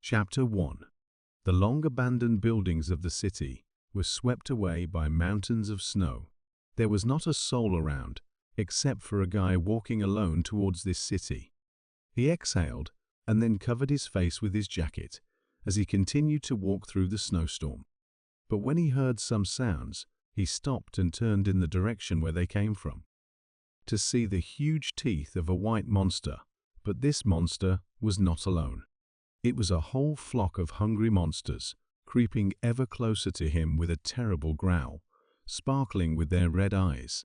Chapter 1. The long-abandoned buildings of the city were swept away by mountains of snow. There was not a soul around, except for a guy walking alone towards this city. He exhaled and then covered his face with his jacket as he continued to walk through the snowstorm. But when he heard some sounds, he stopped and turned in the direction where they came from, to see the huge teeth of a white monster. But this monster was not alone. It was a whole flock of hungry monsters, creeping ever closer to him with a terrible growl, sparkling with their red eyes.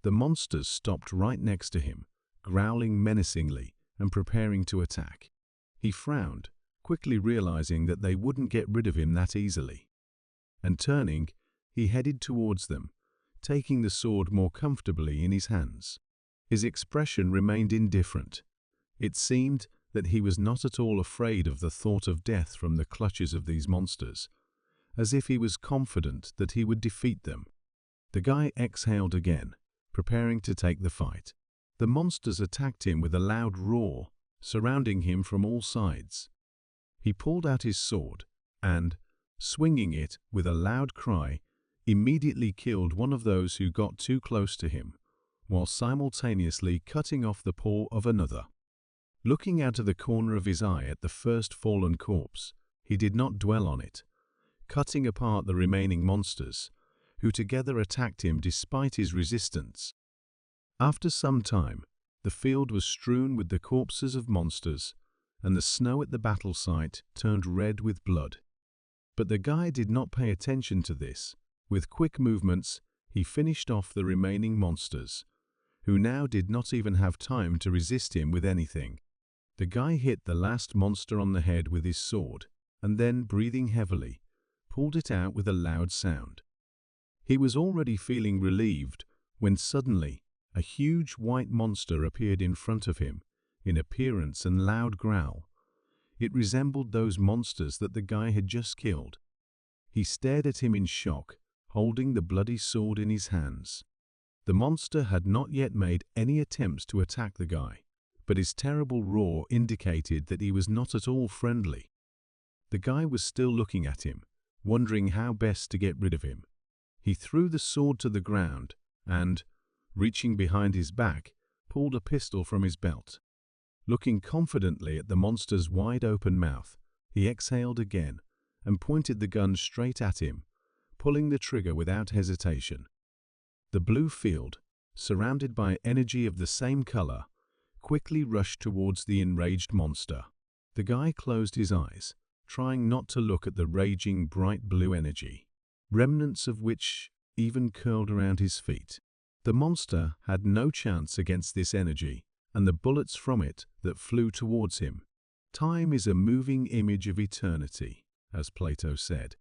The monsters stopped right next to him, growling menacingly and preparing to attack. He frowned, quickly realizing that they wouldn't get rid of him that easily. And turning, he headed towards them, taking the sword more comfortably in his hands. His expression remained indifferent. It seemed that he was not at all afraid of the thought of death from the clutches of these monsters, as if he was confident that he would defeat them. The guy exhaled again, preparing to take the fight. The monsters attacked him with a loud roar, surrounding him from all sides. He pulled out his sword and, swinging it with a loud cry, immediately killed one of those who got too close to him, while simultaneously cutting off the paw of another. Looking out of the corner of his eye at the first fallen corpse, he did not dwell on it, cutting apart the remaining monsters, who together attacked him despite his resistance. After some time, the field was strewn with the corpses of monsters, and the snow at the battle site turned red with blood. But the guy did not pay attention to this. With quick movements, he finished off the remaining monsters, who now did not even have time to resist him with anything. The guy hit the last monster on the head with his sword, and then, breathing heavily, pulled it out with a loud sound. He was already feeling relieved when suddenly a huge white monster appeared in front of him, in appearance and loud growl. It resembled those monsters that the guy had just killed. He stared at him in shock, holding the bloody sword in his hands. The monster had not yet made any attempts to attack the guy, but his terrible roar indicated that he was not at all friendly. The guy was still looking at him, wondering how best to get rid of him. He threw the sword to the ground and, reaching behind his back, pulled a pistol from his belt. Looking confidently at the monster's wide-open mouth, he exhaled again and pointed the gun straight at him, pulling the trigger without hesitation. The blue field, surrounded by energy of the same color, quickly rushed towards the enraged monster. The guy closed his eyes, trying not to look at the raging bright blue energy, remnants of which even curled around his feet. The monster had no chance against this energy and the bullets from it that flew towards him. Time is a moving image of eternity, as Plato said.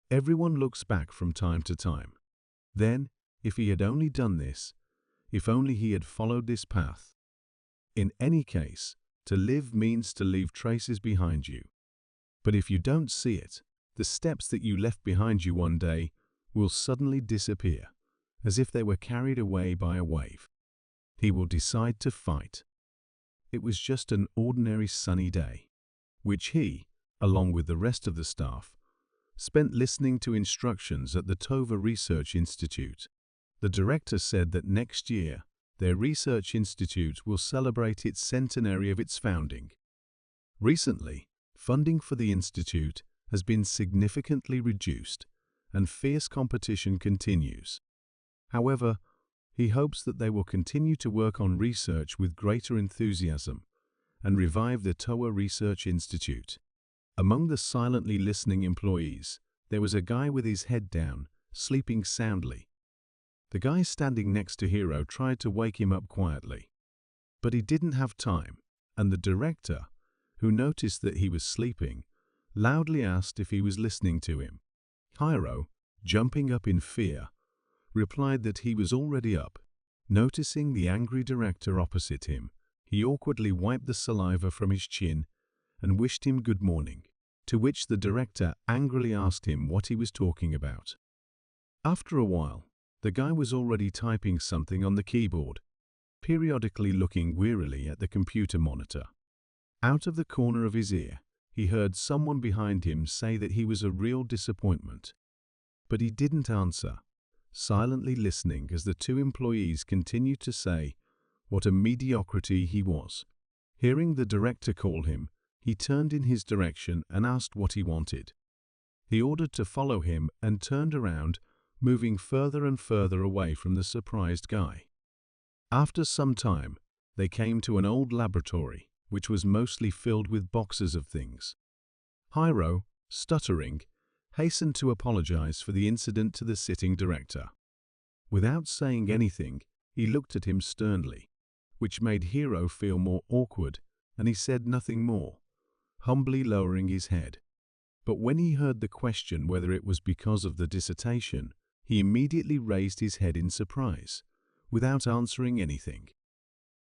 Everyone looks back from time to time. Then, if he had only done this, if only he had followed this path. In any case, to live means to leave traces behind you. But if you don't see it, the steps that you left behind you one day will suddenly disappear, as if they were carried away by a wave. He will decide to fight. It was just an ordinary sunny day, which he, along with the rest of the staff, spent listening to instructions at the Tova Research Institute. The director said that next year, their research institute will celebrate its centenary of its founding. Recently, funding for the institute has been significantly reduced, and fierce competition continues. However, he hopes that they will continue to work on research with greater enthusiasm and revive the Towa Research Institute. Among the silently listening employees, there was a guy with his head down, sleeping soundly. The guy standing next to Hiro tried to wake him up quietly, but he didn't have time, and the director, who noticed that he was sleeping, loudly asked if he was listening to him. Hiro, jumping up in fear, replied that he was already up. Noticing the angry director opposite him, he awkwardly wiped the saliva from his chin and wished him good morning, to which the director angrily asked him what he was talking about. After a while, the guy was already typing something on the keyboard, periodically looking wearily at the computer monitor. Out of the corner of his ear, he heard someone behind him say that he was a real disappointment. But he didn't answer, silently listening as the two employees continued to say what a mediocrity he was. Hearing the director call him, he turned in his direction and asked what he wanted. He ordered to follow him and turned around, moving further and further away from the surprised guy. After some time, they came to an old laboratory, which was mostly filled with boxes of things. Hiro, stuttering, hastened to apologize for the incident to the sitting director. Without saying anything, he looked at him sternly, which made Hiro feel more awkward, and he said nothing more, humbly lowering his head. But when he heard the question whether it was because of the dissertation, he immediately raised his head in surprise, without answering anything.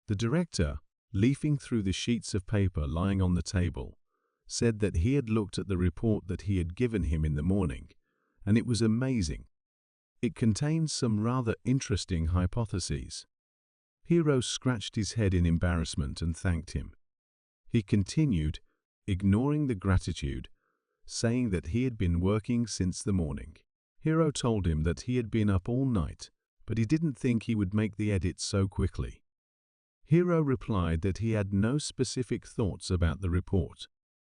The director, leafing through the sheets of paper lying on the table, said that he had looked at the report that he had given him in the morning, and it was amazing. It contained some rather interesting hypotheses. Hiro scratched his head in embarrassment and thanked him. He continued, ignoring the gratitude, saying that he had been working since the morning. Hiro told him that he had been up all night, but he didn't think he would make the edit so quickly. Hiro replied that he had no specific thoughts about the report.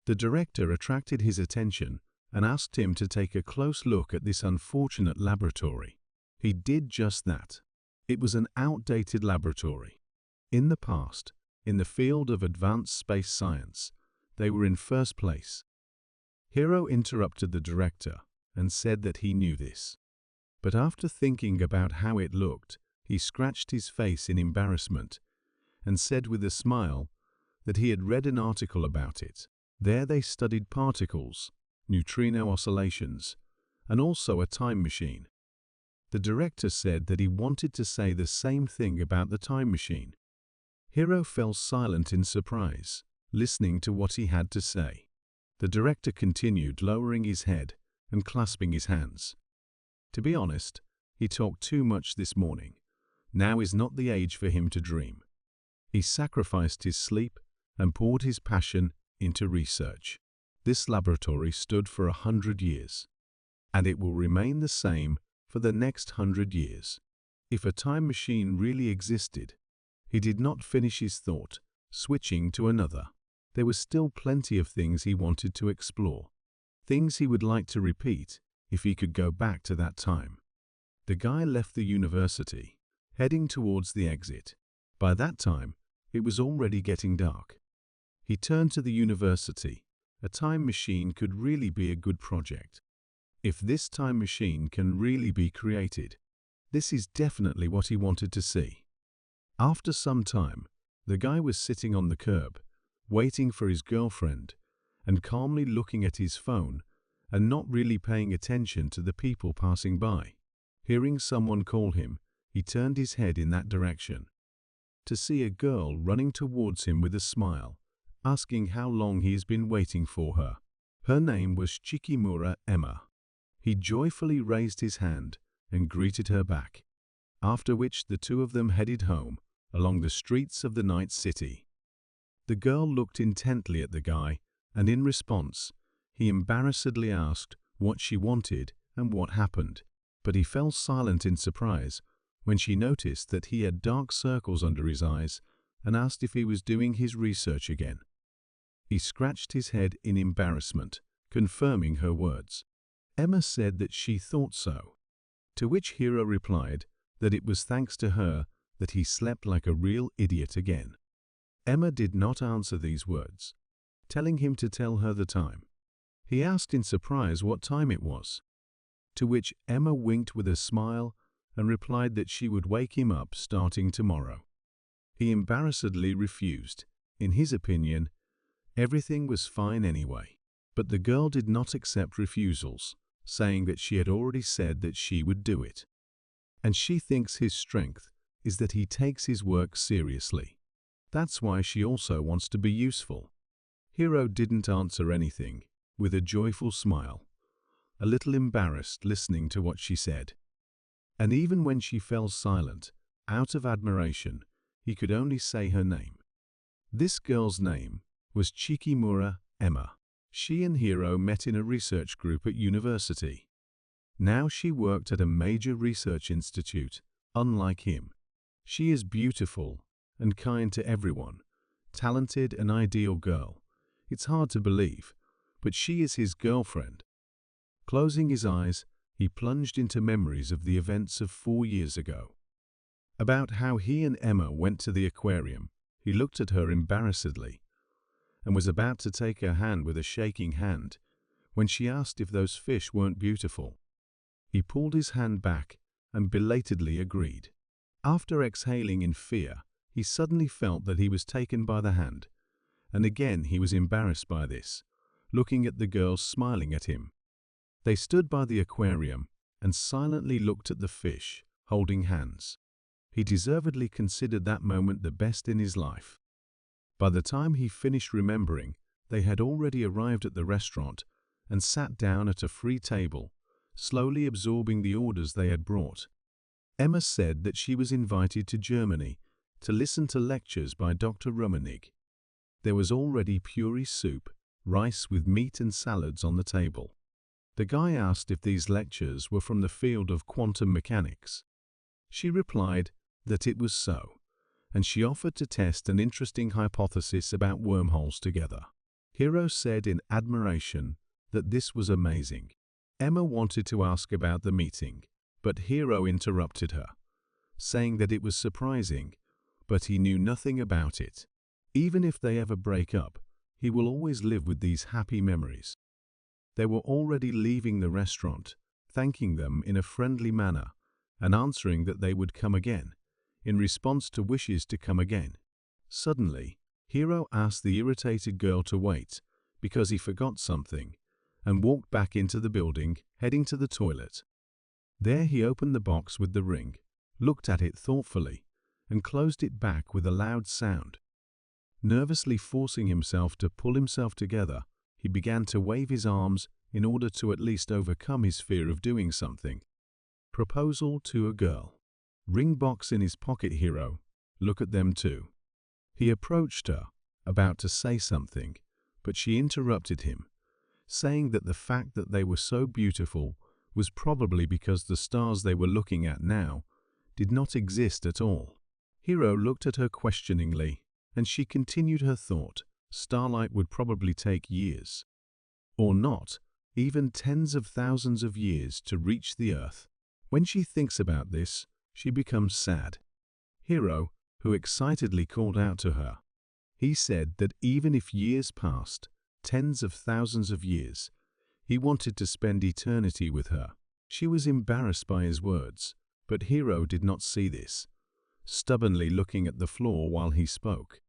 The director attracted his attention and asked him to take a close look at this unfortunate laboratory. He did just that. It was an outdated laboratory. In the past, in the field of advanced space science, they were in first place. Hiro interrupted the director and said that he knew this. But after thinking about how it looked, he scratched his face in embarrassment and said with a smile that he had read an article about it. There they studied particles, neutrino oscillations, and also a time machine. The director said that he wanted to say the same thing about the time machine. Hiro fell silent in surprise, listening to what he had to say. The director continued, lowering his head and clasping his hands. To be honest, he talked too much this morning. Now is not the age for him to dream. He sacrificed his sleep and poured his passion into research. This laboratory stood for 100 years, and it will remain the same for the next 100 years. If a time machine really existed, he did not finish his thought, switching to another. There was still plenty of things he wanted to explore, things he would like to repeat if he could go back to that time. The guy left the university, heading towards the exit. By that time, it was already getting dark. He turned to the university. A time machine could really be a good project. If this time machine can really be created, this is definitely what he wanted to see. After some time, the guy was sitting on the curb, waiting for his girlfriend, and calmly looking at his phone and not really paying attention to the people passing by. Hearing someone call him, he turned his head in that direction to see a girl running towards him with a smile, asking how long he has been waiting for her. Her name was Chikimura Emma. He joyfully raised his hand and greeted her back, after which the two of them headed home along the streets of the night city. The girl looked intently at the guy, and in response, he embarrassedly asked what she wanted and what happened, but he fell silent in surprise when she noticed that he had dark circles under his eyes and asked if he was doing his research again. He scratched his head in embarrassment, confirming her words. Emma said that she thought so, to which Hiro replied that it was thanks to her that he slept like a real idiot again. Emma did not answer these words, telling him to tell her the time. He asked in surprise what time it was, to which Emma winked with a smile and replied that she would wake him up starting tomorrow. He embarrassedly refused. In his opinion, everything was fine anyway. But the girl did not accept refusals, saying that she had already said that she would do it. And she thinks his strength is that he takes his work seriously. That's why she also wants to be useful. Hiro didn't answer anything, with a joyful smile, a little embarrassed listening to what she said. And even when she fell silent, out of admiration, he could only say her name. This girl's name was Chikimura Emma. She and Hiro met in a research group at university. Now she worked at a major research institute, unlike him. She is beautiful and kind to everyone, talented and ideal girl. It's hard to believe, but she is his girlfriend. Closing his eyes, he plunged into memories of the events of 4 years ago. About how he and Emma went to the aquarium. He looked at her embarrassedly and was about to take her hand with a shaking hand when she asked if those fish weren't beautiful. He pulled his hand back and belatedly agreed. After exhaling in fear, he suddenly felt that he was taken by the hand, and again he was embarrassed by this, looking at the girls smiling at him. They stood by the aquarium and silently looked at the fish, holding hands. He deservedly considered that moment the best in his life. By the time he finished remembering, they had already arrived at the restaurant and sat down at a free table, slowly absorbing the orders they had brought. Emma said that she was invited to Germany to listen to lectures by Dr. Rummenig. There was already puree soup, rice with meat and salads on the table. The guy asked if these lectures were from the field of quantum mechanics. She replied that it was so, and she offered to test an interesting hypothesis about wormholes together. Hiro said in admiration that this was amazing. Emma wanted to ask about the meeting, but Hiro interrupted her, saying that it was surprising, but he knew nothing about it. Even if they ever break up, he will always live with these happy memories. They were already leaving the restaurant, thanking them in a friendly manner and answering that they would come again, in response to wishes to come again. Suddenly, Hiro asked the irritated girl to wait because he forgot something and walked back into the building, heading to the toilet. There he opened the box with the ring, looked at it thoughtfully, and closed it back with a loud sound. Nervously forcing himself to pull himself together, he began to wave his arms in order to at least overcome his fear of doing something. Proposal to a girl. Ring box in his pocket. Hiro, look at them too. He approached her, about to say something, but she interrupted him, saying that the fact that they were so beautiful was probably because the stars they were looking at now did not exist at all. Hiro looked at her questioningly, and she continued her thought. Starlight would probably take years, or not, even tens of thousands of years to reach the Earth. When she thinks about this, she becomes sad. Hiro, who excitedly called out to her. He said that even if years passed, tens of thousands of years, he wanted to spend eternity with her. She was embarrassed by his words, but Hiro did not see this, stubbornly looking at the floor while he spoke.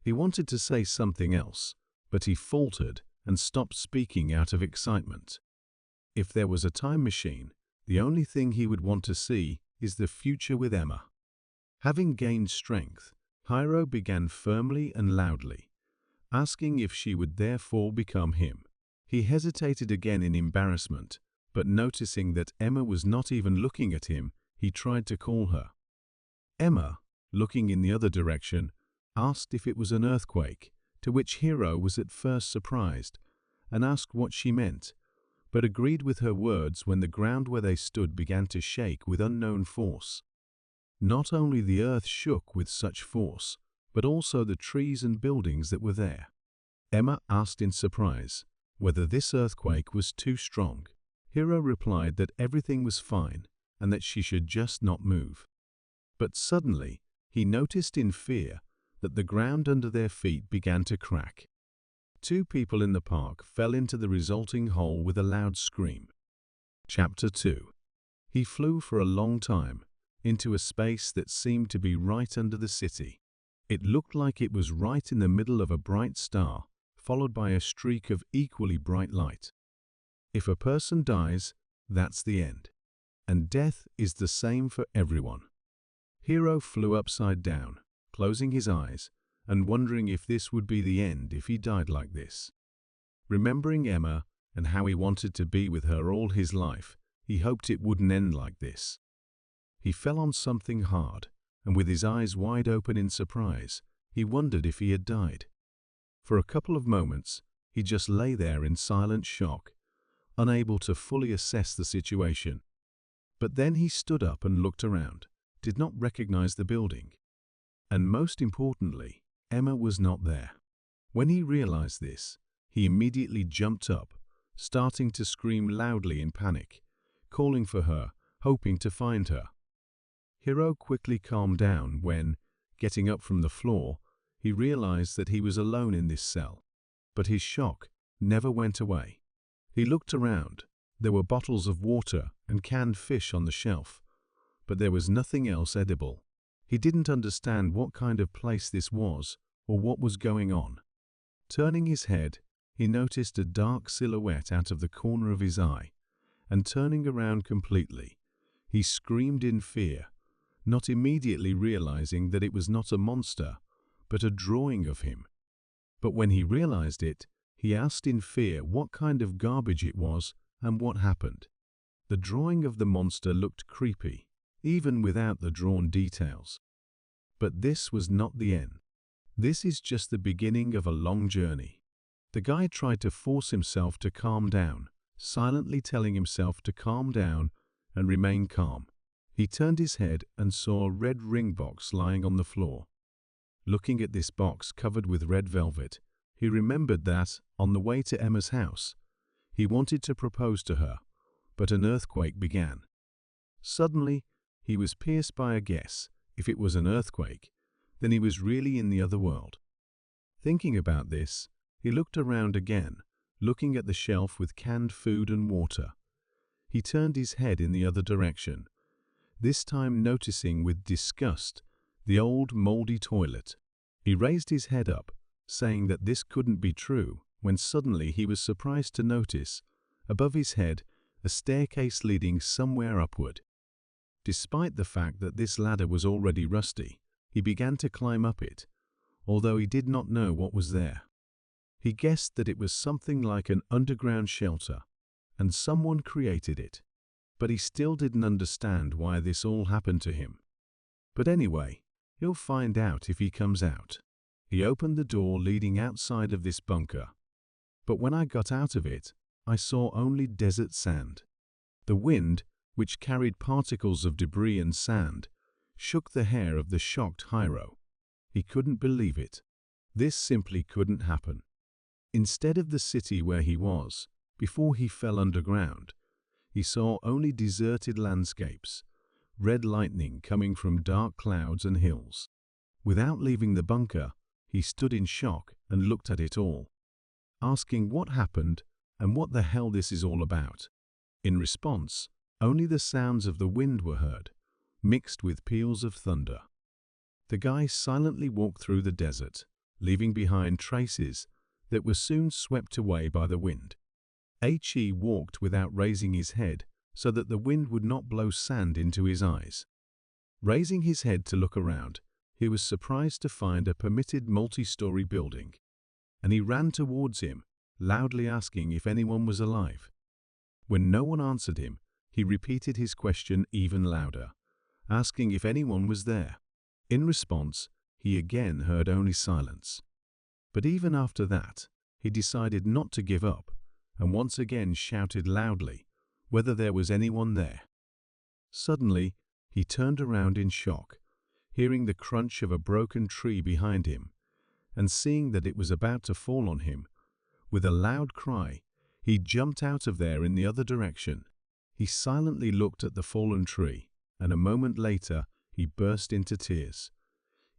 He wanted to say something else, but he faltered and stopped speaking out of excitement. If there was a time machine, the only thing he would want to see is the future with Emma. Having gained strength, Hiro began firmly and loudly, asking if she would therefore become him. He hesitated again in embarrassment, but noticing that Emma was not even looking at him, he tried to call her. Emma, looking in the other direction, asked if it was an earthquake, to which Hiro was at first surprised and asked what she meant, but agreed with her words when the ground where they stood began to shake with unknown force. Not only the earth shook with such force, but also the trees and buildings that were there. Emma asked in surprise whether this earthquake was too strong. Hiro replied that everything was fine and that she should just not move. But suddenly, he noticed in fear that the ground under their feet began to crack. 2 people in the park fell into the resulting hole with a loud scream. Chapter 2. He flew for a long time into a space that seemed to be right under the city. It looked like it was right in the middle of a bright star, followed by a streak of equally bright light. If a person dies, that's the end. And death is the same for everyone. Hiro flew upside down, closing his eyes and wondering if this would be the end if he died like this. Remembering Emma and how he wanted to be with her all his life, he hoped it wouldn't end like this. He fell on something hard, and with his eyes wide open in surprise, he wondered if he had died. For a couple of moments, He just lay there in silent shock, unable to fully assess the situation. But then he stood up and looked around, did not recognize the building. And most importantly, Emma was not there. When he realized this, he immediately jumped up, starting to scream loudly in panic, calling for her, hoping to find her. Hiro quickly calmed down when, getting up from the floor, he realized that he was alone in this cell. But his shock never went away. He looked around. There were bottles of water and canned fish on the shelf, but there was nothing else edible. He didn't understand what kind of place this was or what was going on. Turning his head, he noticed a dark silhouette out of the corner of his eye, and turning around completely, he screamed in fear, not immediately realizing that it was not a monster, but a drawing of him. But when he realized it, he asked in fear what kind of garbage it was and what happened. The drawing of the monster looked creepy, even without the drawn details. But this was not the end. This is just the beginning of a long journey. The guy tried to force himself to calm down, silently telling himself to calm down and remain calm. He turned his head and saw a red ring box lying on the floor. Looking at this box covered with red velvet, he remembered that, on the way to Emma's house, he wanted to propose to her, but an earthquake began. Suddenly, he was pierced by a guess. If it was an earthquake, then he was really in the other world. Thinking about this, he looked around again, looking at the shelf with canned food and water. He turned his head in the other direction, this time noticing with disgust the old moldy toilet. He raised his head up, saying that this couldn't be true, when suddenly he was surprised to notice, above his head, a staircase leading somewhere upward. Despite the fact that this ladder was already rusty, he began to climb up it, although he did not know what was there. He guessed that it was something like an underground shelter, and someone created it, but he still didn't understand why this all happened to him. But anyway, he'll find out if he comes out. He opened the door leading outside of this bunker, but when I got out of it, I saw only desert sand. The wind, which carried particles of debris and sand, shook the hair of the shocked Hiro. He couldn't believe it. This simply couldn't happen. Instead of the city where he was, before he fell underground, he saw only deserted landscapes, red lightning coming from dark clouds and hills. Without leaving the bunker, he stood in shock and looked at it all, asking what happened and what the hell this is all about. In response, only the sounds of the wind were heard, mixed with peals of thunder. The guy silently walked through the desert, leaving behind traces that were soon swept away by the wind. He walked without raising his head so that the wind would not blow sand into his eyes. Raising his head to look around, he was surprised to find a permitted multi-story building, and he ran towards him, loudly asking if anyone was alive. When no one answered him, he repeated his question even louder, asking if anyone was there. In response, he again heard only silence. But even after that, he decided not to give up, and once again shouted loudly whether there was anyone there. Suddenly, he turned around in shock, hearing the crunch of a broken tree behind him, and seeing that it was about to fall on him. With a loud cry, he jumped out of there in the other direction. He silently looked at the fallen tree, and a moment later, he burst into tears.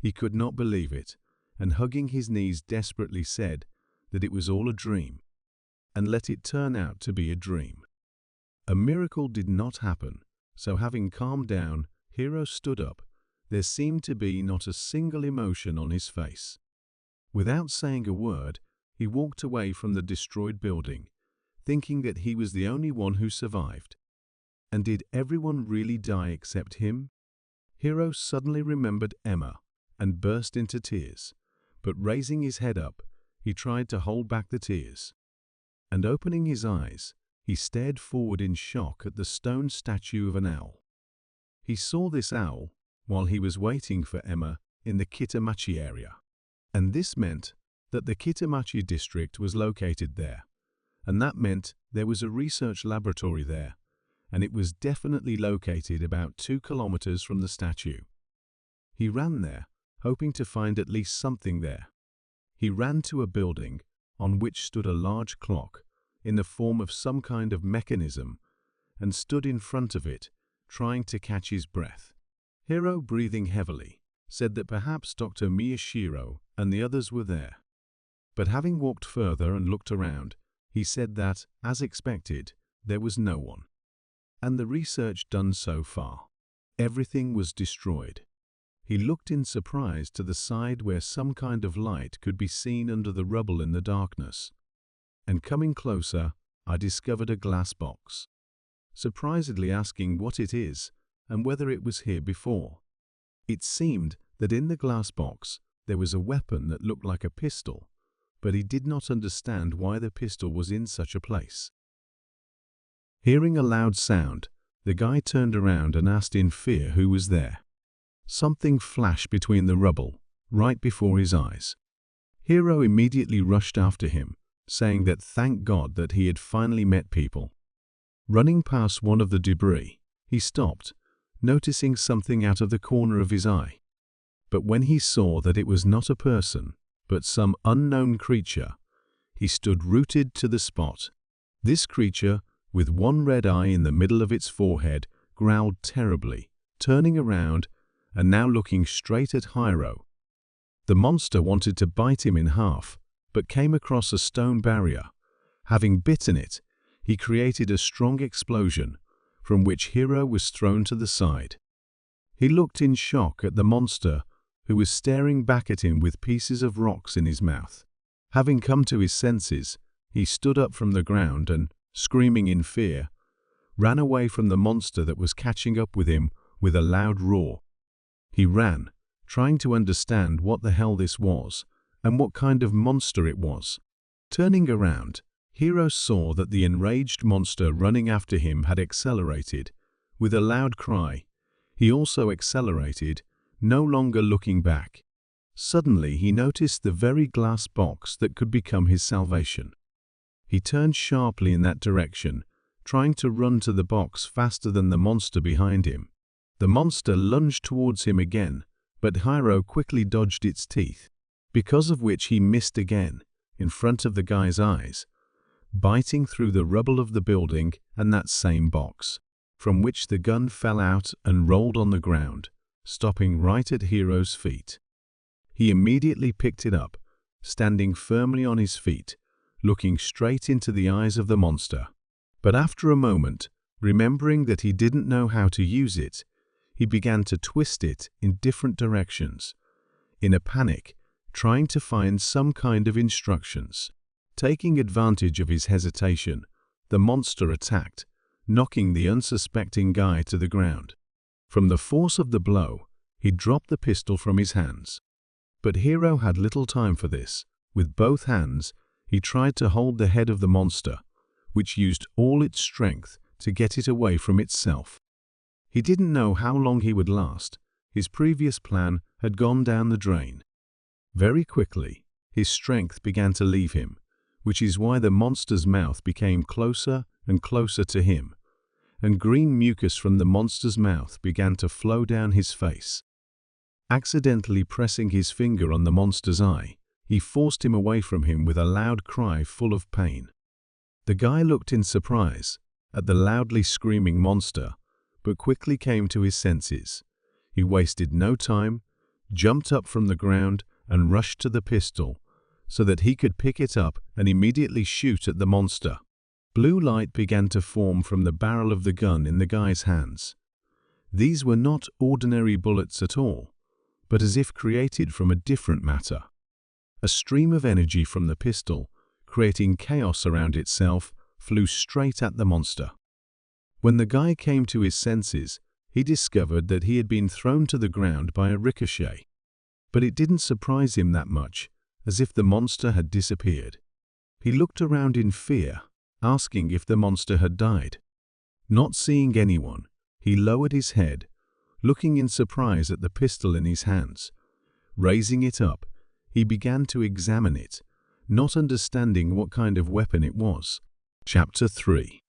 He could not believe it, and hugging his knees desperately said that it was all a dream, and let it turn out to be a dream. A miracle did not happen, so having calmed down, Hiro stood up. There seemed to be not a single emotion on his face. Without saying a word, he walked away from the destroyed building, thinking that he was the only one who survived. And did everyone really die except him? Hiro suddenly remembered Emma and burst into tears, but raising his head up, he tried to hold back the tears. And opening his eyes, he stared forward in shock at the stone statue of an owl. He saw this owl while he was waiting for Emma in the Kitamachi area. And this meant that the Kitamachi district was located there, and that meant there was a research laboratory there, and it was definitely located about 2 kilometers from the statue. He ran there, hoping to find at least something there. He ran to a building on which stood a large clock in the form of some kind of mechanism and stood in front of it, trying to catch his breath. Hiro, breathing heavily, said that perhaps Dr. Miyashiro and the others were there. But having walked further and looked around, he said that, as expected, there was no one. And the research done so far, everything was destroyed. He looked in surprise to the side where some kind of light could be seen under the rubble in the darkness. And coming closer, I discovered a glass box, surprisedly asking what it is and whether it was here before. It seemed that in the glass box there was a weapon that looked like a pistol, but he did not understand why the pistol was in such a place. Hearing a loud sound, the guy turned around and asked in fear who was there. Something flashed between the rubble, right before his eyes. Hiro immediately rushed after him, saying that thank God that he had finally met people. Running past one of the debris, he stopped, noticing something out of the corner of his eye. But when he saw that it was not a person, but some unknown creature, he stood rooted to the spot. This creature, with one red eye in the middle of its forehead, growled terribly, turning around and now looking straight at Hiro. The monster wanted to bite him in half, but came across a stone barrier. Having bitten it, he created a strong explosion, from which Hiro was thrown to the side. He looked in shock at the monster, who was staring back at him with pieces of rocks in his mouth. Having come to his senses, he stood up from the ground and, screaming in fear, ran away from the monster that was catching up with him with a loud roar. He ran, trying to understand what the hell this was and what kind of monster it was. Turning around, Hiro saw that the enraged monster running after him had accelerated. With a loud cry, he also accelerated, no longer looking back. Suddenly he noticed the very glass box that could become his salvation. He turned sharply in that direction, trying to run to the box faster than the monster behind him. The monster lunged towards him again, but Hiro quickly dodged its teeth, because of which he missed again, in front of the guy's eyes, biting through the rubble of the building and that same box, from which the gun fell out and rolled on the ground, stopping right at Hiro's feet. He immediately picked it up, standing firmly on his feet, looking straight into the eyes of the monster. But after a moment, remembering that he didn't know how to use it, he began to twist it in different directions, in a panic, trying to find some kind of instructions. Taking advantage of his hesitation, the monster attacked, knocking the unsuspecting guy to the ground. From the force of the blow, he dropped the pistol from his hands. But Hiro had little time for this. With both hands, he tried to hold the head of the monster, which used all its strength to get it away from itself. He didn't know how long he would last. His previous plan had gone down the drain. Very quickly, his strength began to leave him, which is why the monster's mouth became closer and closer to him, and green mucus from the monster's mouth began to flow down his face. Accidentally pressing his finger on the monster's eye, he forced him away from him with a loud cry full of pain. The guy looked in surprise at the loudly screaming monster, but quickly came to his senses. He wasted no time, jumped up from the ground and rushed to the pistol so that he could pick it up and immediately shoot at the monster. Blue light began to form from the barrel of the gun in the guy's hands. These were not ordinary bullets at all, but as if created from a different matter. A stream of energy from the pistol, creating chaos around itself, flew straight at the monster. When the guy came to his senses, he discovered that he had been thrown to the ground by a ricochet. But it didn't surprise him that much, as if the monster had disappeared. He looked around in fear, asking if the monster had died. Not seeing anyone, he lowered his head, looking in surprise at the pistol in his hands. Raising it up, He began to examine it, not understanding what kind of weapon it was. Chapter 3.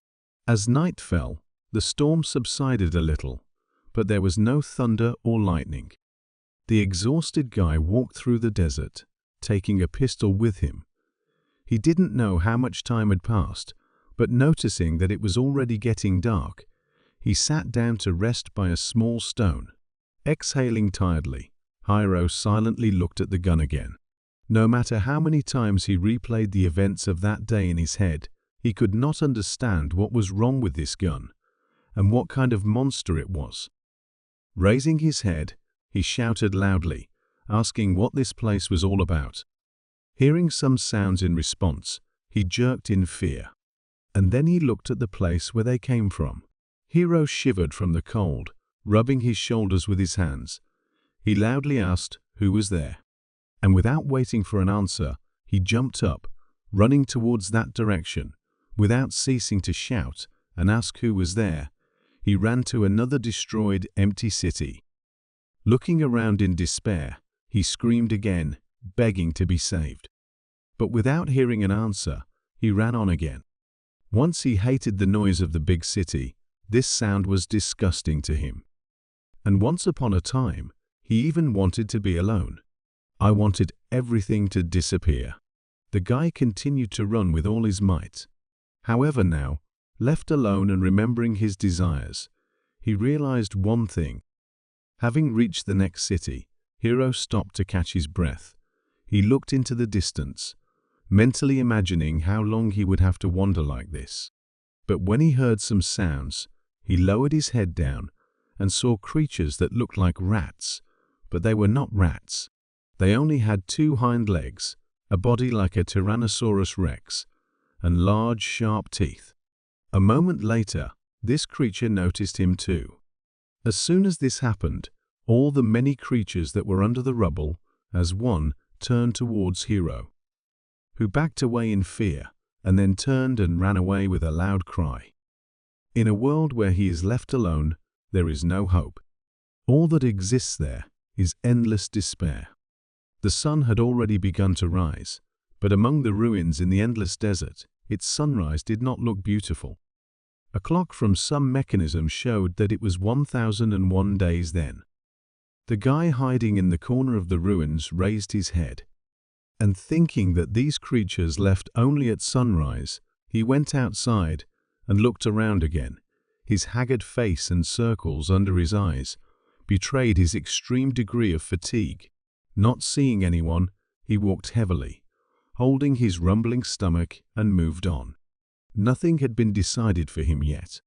As night fell, the storm subsided a little, but there was no thunder or lightning. The exhausted guy walked through the desert, taking a pistol with him. He didn't know how much time had passed, but noticing that it was already getting dark, he sat down to rest by a small stone. Exhaling tiredly, Hiro silently looked at the gun again. No matter how many times he replayed the events of that day in his head, he could not understand what was wrong with this gun, and what kind of monster it was. Raising his head, he shouted loudly, asking what this place was all about. Hearing some sounds in response, he jerked in fear. And then he looked at the place where they came from. Hiro shivered from the cold, rubbing his shoulders with his hands. He loudly asked who was there. And without waiting for an answer, he jumped up, running towards that direction. Without ceasing to shout and ask who was there, he ran to another destroyed, empty city. Looking around in despair, he screamed again, begging to be saved. But without hearing an answer, he ran on again. Once he hated the noise of the big city, this sound was disgusting to him. And once upon a time, he even wanted to be alone. I wanted everything to disappear. The guy continued to run with all his might. However now, left alone and remembering his desires, he realized one thing. Having reached the next city, Hiro stopped to catch his breath. He looked into the distance, mentally imagining how long he would have to wander like this. But when he heard some sounds, he lowered his head down and saw creatures that looked like rats, but they were not rats. They only had 2 hind legs, a body like a Tyrannosaurus rex, and large, sharp teeth. A moment later, this creature noticed him too. As soon as this happened, all the many creatures that were under the rubble, as one, turned towards Hiro, who backed away in fear and then turned and ran away with a loud cry. In a world where he is left alone, there is no hope. All that exists there is endless despair. The sun had already begun to rise, but among the ruins in the endless desert, its sunrise did not look beautiful. A clock from some mechanism showed that it was 1001 days then. The guy hiding in the corner of the ruins raised his head. And thinking that these creatures left only at sunrise, he went outside and looked around again. His haggard face and circles under his eyes betrayed his extreme degree of fatigue. Not seeing anyone, he walked heavily, holding his rumbling stomach, and moved on. Nothing had been decided for him yet.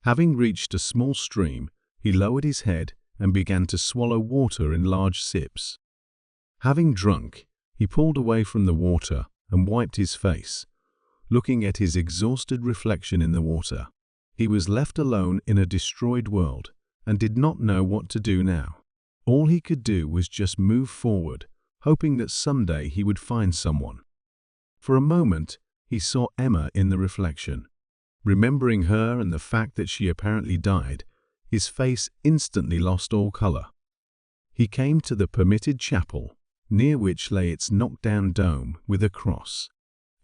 Having reached a small stream, he lowered his head and began to swallow water in large sips. Having drunk, he pulled away from the water and wiped his face, looking at his exhausted reflection in the water. He was left alone in a destroyed world and did not know what to do now. All he could do was just move forward, hoping that someday he would find someone. For a moment, he saw Emma in the reflection. Remembering her and the fact that she apparently died, his face instantly lost all color. He came to the permitted chapel, near which lay its knocked-down dome with a cross,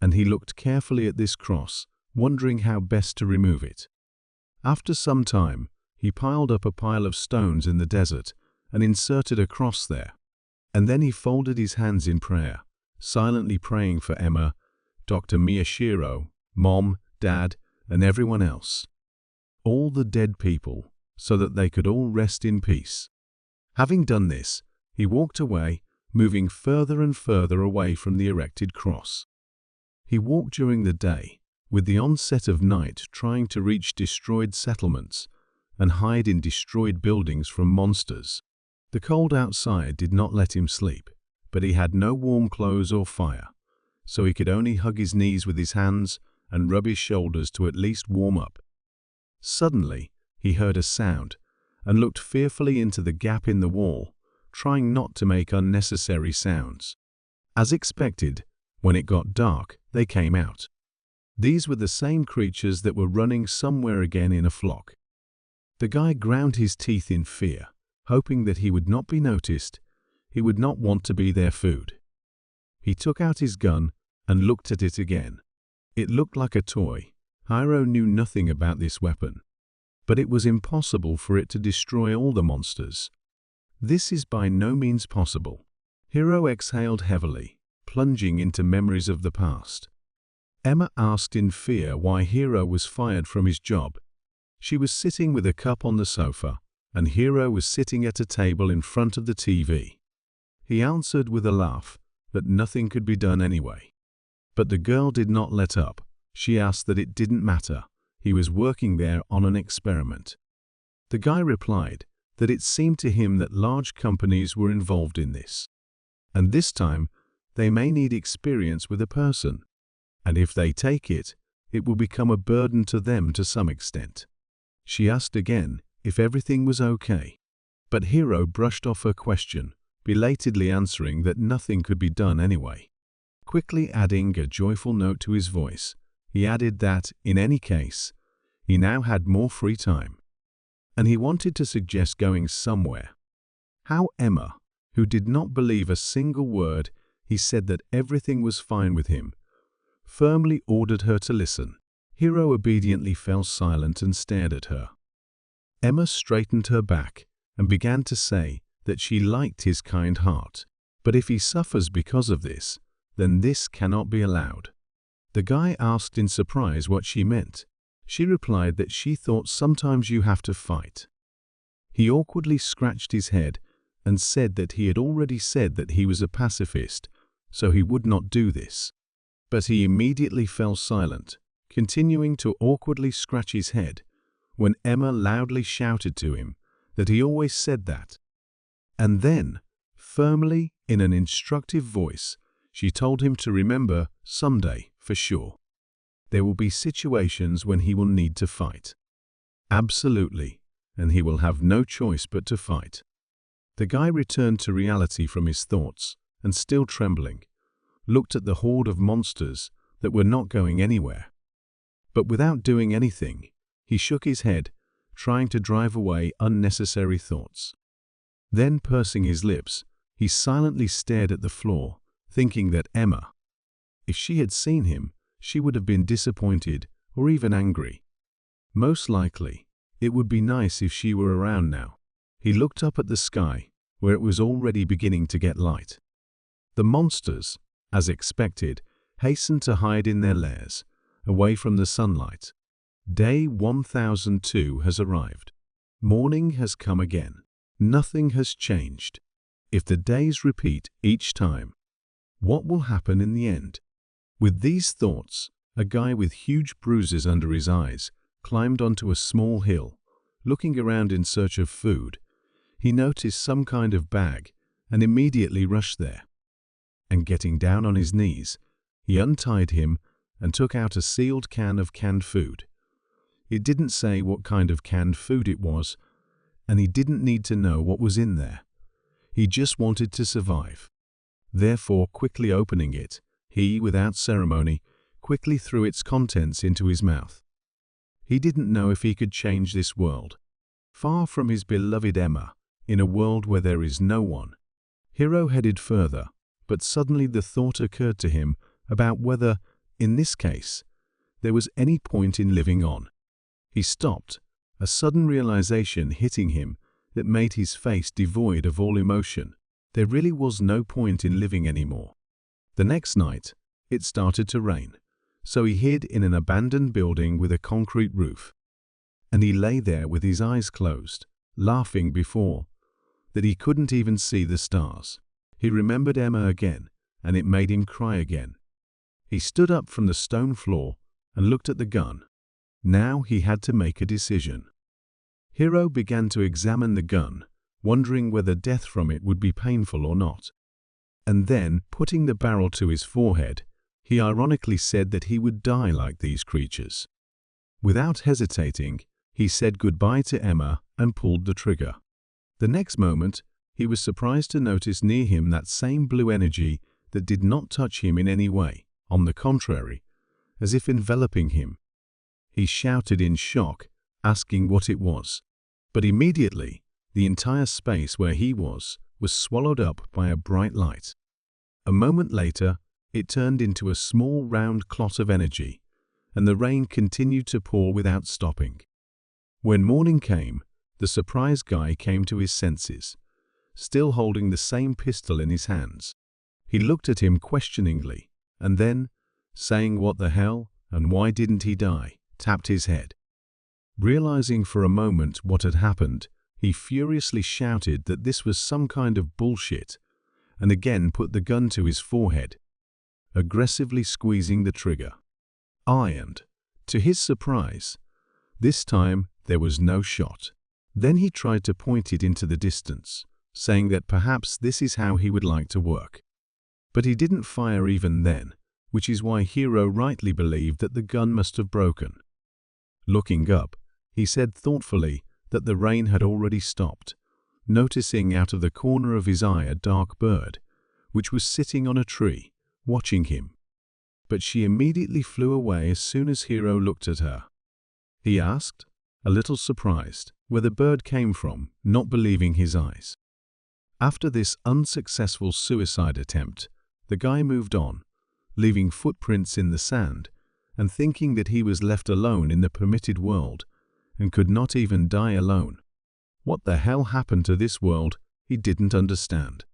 and he looked carefully at this cross, wondering how best to remove it. After some time, he piled up a pile of stones in the desert and inserted a cross there, and then he folded his hands in prayer, silently praying for Emma, Dr. Miyashiro, Mom, Dad, and everyone else. All the dead people, so that they could all rest in peace. Having done this, he walked away, moving further and further away from the erected cross. He walked during the day, with the onset of night trying to reach destroyed settlements and hide in destroyed buildings from monsters. The cold outside did not let him sleep, but he had no warm clothes or fire, so he could only hug his knees with his hands and rub his shoulders to at least warm up. Suddenly, he heard a sound and looked fearfully into the gap in the wall, trying not to make unnecessary sounds. As expected, when it got dark, they came out. These were the same creatures that were running somewhere again in a flock. The guy ground his teeth in fear, hoping that he would not be noticed. He would not want to be their food. He took out his gun and looked at it again. It looked like a toy. Hiro knew nothing about this weapon, but it was impossible for it to destroy all the monsters. This is by no means possible. Hiro exhaled heavily, plunging into memories of the past. Emma asked in fear why Hiro was fired from his job. She was sitting with a cup on the sofa, and Hiro was sitting at a table in front of the TV. He answered with a laugh that nothing could be done anyway. But the girl did not let up. She asked that it didn't matter. He was working there on an experiment. The guy replied that it seemed to him that large companies were involved in this. And this time, they may need experience with a person. And if they take it, it will become a burden to them to some extent. She asked again if everything was okay. But Hiro brushed off her question, belatedly answering that nothing could be done anyway. Quickly adding a joyful note to his voice, he added that, in any case, he now had more free time. And he wanted to suggest going somewhere. How Emma, who did not believe a single word he said, that everything was fine with him, firmly ordered her to listen. Hiro obediently fell silent and stared at her. Emma straightened her back and began to say that she liked his kind heart. But if he suffers because of this, then this cannot be allowed. The guy asked in surprise what she meant. She replied that she thought sometimes you have to fight. He awkwardly scratched his head and said that he had already said that he was a pacifist, so he would not do this. But he immediately fell silent, continuing to awkwardly scratch his head, when Emma loudly shouted to him that he always said that. And then, firmly, in an instructive voice, she told him to remember someday, for sure, there will be situations when he will need to fight. Absolutely, and he will have no choice but to fight. The guy returned to reality from his thoughts, and still trembling, looked at the horde of monsters that were not going anywhere. But without doing anything, he shook his head, trying to drive away unnecessary thoughts. Then, pursing his lips, he silently stared at the floor, thinking that Emma, if she had seen him, she would have been disappointed or even angry. Most likely, it would be nice if she were around now. He looked up at the sky, where it was already beginning to get light. The monsters, as expected, hastened to hide in their lairs, away from the sunlight. Day 1002 has arrived. Morning has come again. Nothing has changed. If the days repeat each time, what will happen in the end? With these thoughts, a guy with huge bruises under his eyes climbed onto a small hill. Looking around in search of food, he noticed some kind of bag and immediately rushed there. And getting down on his knees, he untied him and took out a sealed can of canned food. It didn't say what kind of canned food it was, and he didn't need to know what was in there. He just wanted to survive. Therefore, quickly opening it, he, without ceremony, quickly threw its contents into his mouth. He didn't know if he could change this world. Far from his beloved Emma, in a world where there is no one, Hiro headed further, but suddenly the thought occurred to him about whether, in this case, there was any point in living on. He stopped, a sudden realization hitting him that made his face devoid of all emotion. There really was no point in living anymore. The next night, it started to rain, so he hid in an abandoned building with a concrete roof. And he lay there with his eyes closed, laughing before that he couldn't even see the stars. He remembered Emma again, and it made him cry again. He stood up from the stone floor and looked at the gun. Now he had to make a decision. Hiro began to examine the gun, wondering whether death from it would be painful or not. And then, putting the barrel to his forehead, he ironically said that he would die like these creatures. Without hesitating, he said goodbye to Emma and pulled the trigger. The next moment, he was surprised to notice near him that same blue energy that did not touch him in any way, on the contrary, as if enveloping him. He shouted in shock, asking what it was. But immediately, the entire space where he was swallowed up by a bright light. A moment later, it turned into a small round clot of energy, and the rain continued to pour without stopping. When morning came, the surprised guy came to his senses, still holding the same pistol in his hands. He looked at him questioningly, and then, saying "What the hell, and why didn't he die?" tapped his head. Realizing for a moment what had happened, he furiously shouted that this was some kind of bullshit, and again put the gun to his forehead, aggressively squeezing the trigger. And, to his surprise, this time there was no shot. Then he tried to point it into the distance, saying that perhaps this is how he would like to work. But he didn't fire even then, which is why Hiro rightly believed that the gun must have broken. Looking up, he said thoughtfully that the rain had already stopped, noticing out of the corner of his eye a dark bird, which was sitting on a tree, watching him. But she immediately flew away as soon as Hiro looked at her. He asked, a little surprised, where the bird came from, not believing his eyes. After this unsuccessful suicide attempt, the guy moved on, leaving footprints in the sand, and thinking that he was left alone in the permitted world, and could not even die alone. What the hell happened to this world, he didn't understand.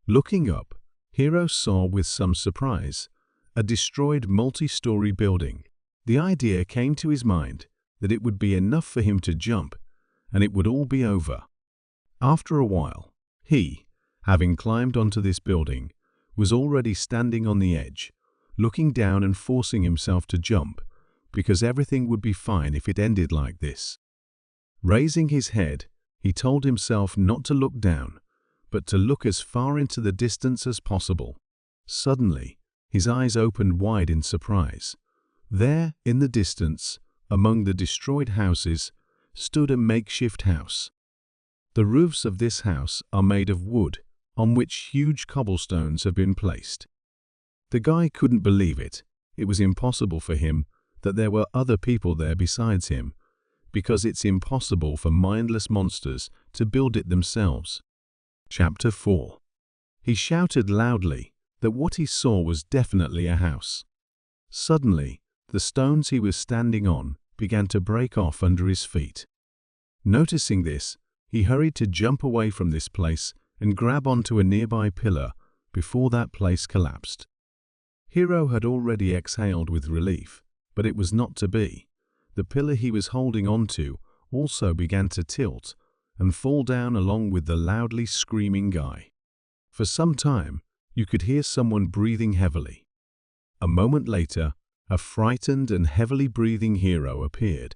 Looking up, Hiro saw with some surprise a destroyed multi-story building. The idea came to his mind that it would be enough for him to jump, and it would all be over. After a while, he, having climbed onto this building, was already standing on the edge, looking down and forcing himself to jump, because everything would be fine if it ended like this. Raising his head, he told himself not to look down, but to look as far into the distance as possible. Suddenly, his eyes opened wide in surprise. There, in the distance, among the destroyed houses, stood a makeshift house. The roofs of this house are made of wood, on which huge cobblestones have been placed. The guy couldn't believe it. It was impossible for him that there were other people there besides him, because it's impossible for mindless monsters to build it themselves. Chapter 4. He shouted loudly that what he saw was definitely a house. Suddenly, the stones he was standing on began to break off under his feet. Noticing this, he hurried to jump away from this place and grab onto a nearby pillar before that place collapsed. Hiro had already exhaled with relief, but it was not to be. The pillar he was holding onto also began to tilt and fall down along with the loudly screaming guy. For some time, you could hear someone breathing heavily. A moment later, a frightened and heavily breathing Hiro appeared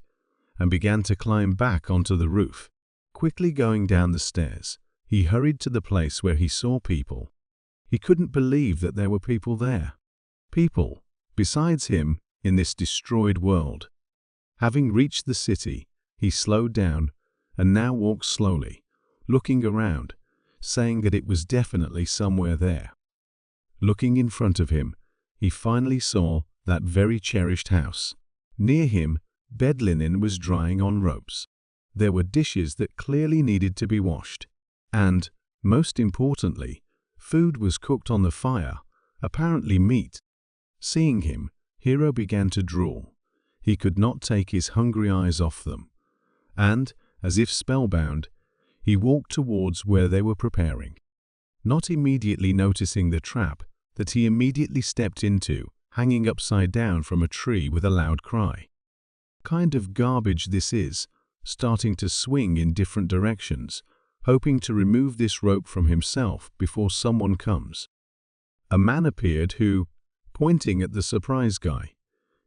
and began to climb back onto the roof. Quickly going down the stairs, he hurried to the place where he saw people. He couldn't believe that there were people there. People, besides him, in this destroyed world. Having reached the city, he slowed down and now walked slowly, looking around, saying that it was definitely somewhere there. Looking in front of him, he finally saw that very cherished house. Near him, bed linen was drying on ropes. There were dishes that clearly needed to be washed. And, most importantly, food was cooked on the fire, apparently meat. Seeing him, Hiro began to drool. He could not take his hungry eyes off them. And, as if spellbound, he walked towards where they were preparing, not immediately noticing the trap that he immediately stepped into, hanging upside down from a tree with a loud cry. Kind of garbage this is, starting to swing in different directions, hoping to remove this rope from himself before someone comes. A man appeared who, pointing at the surprise guy,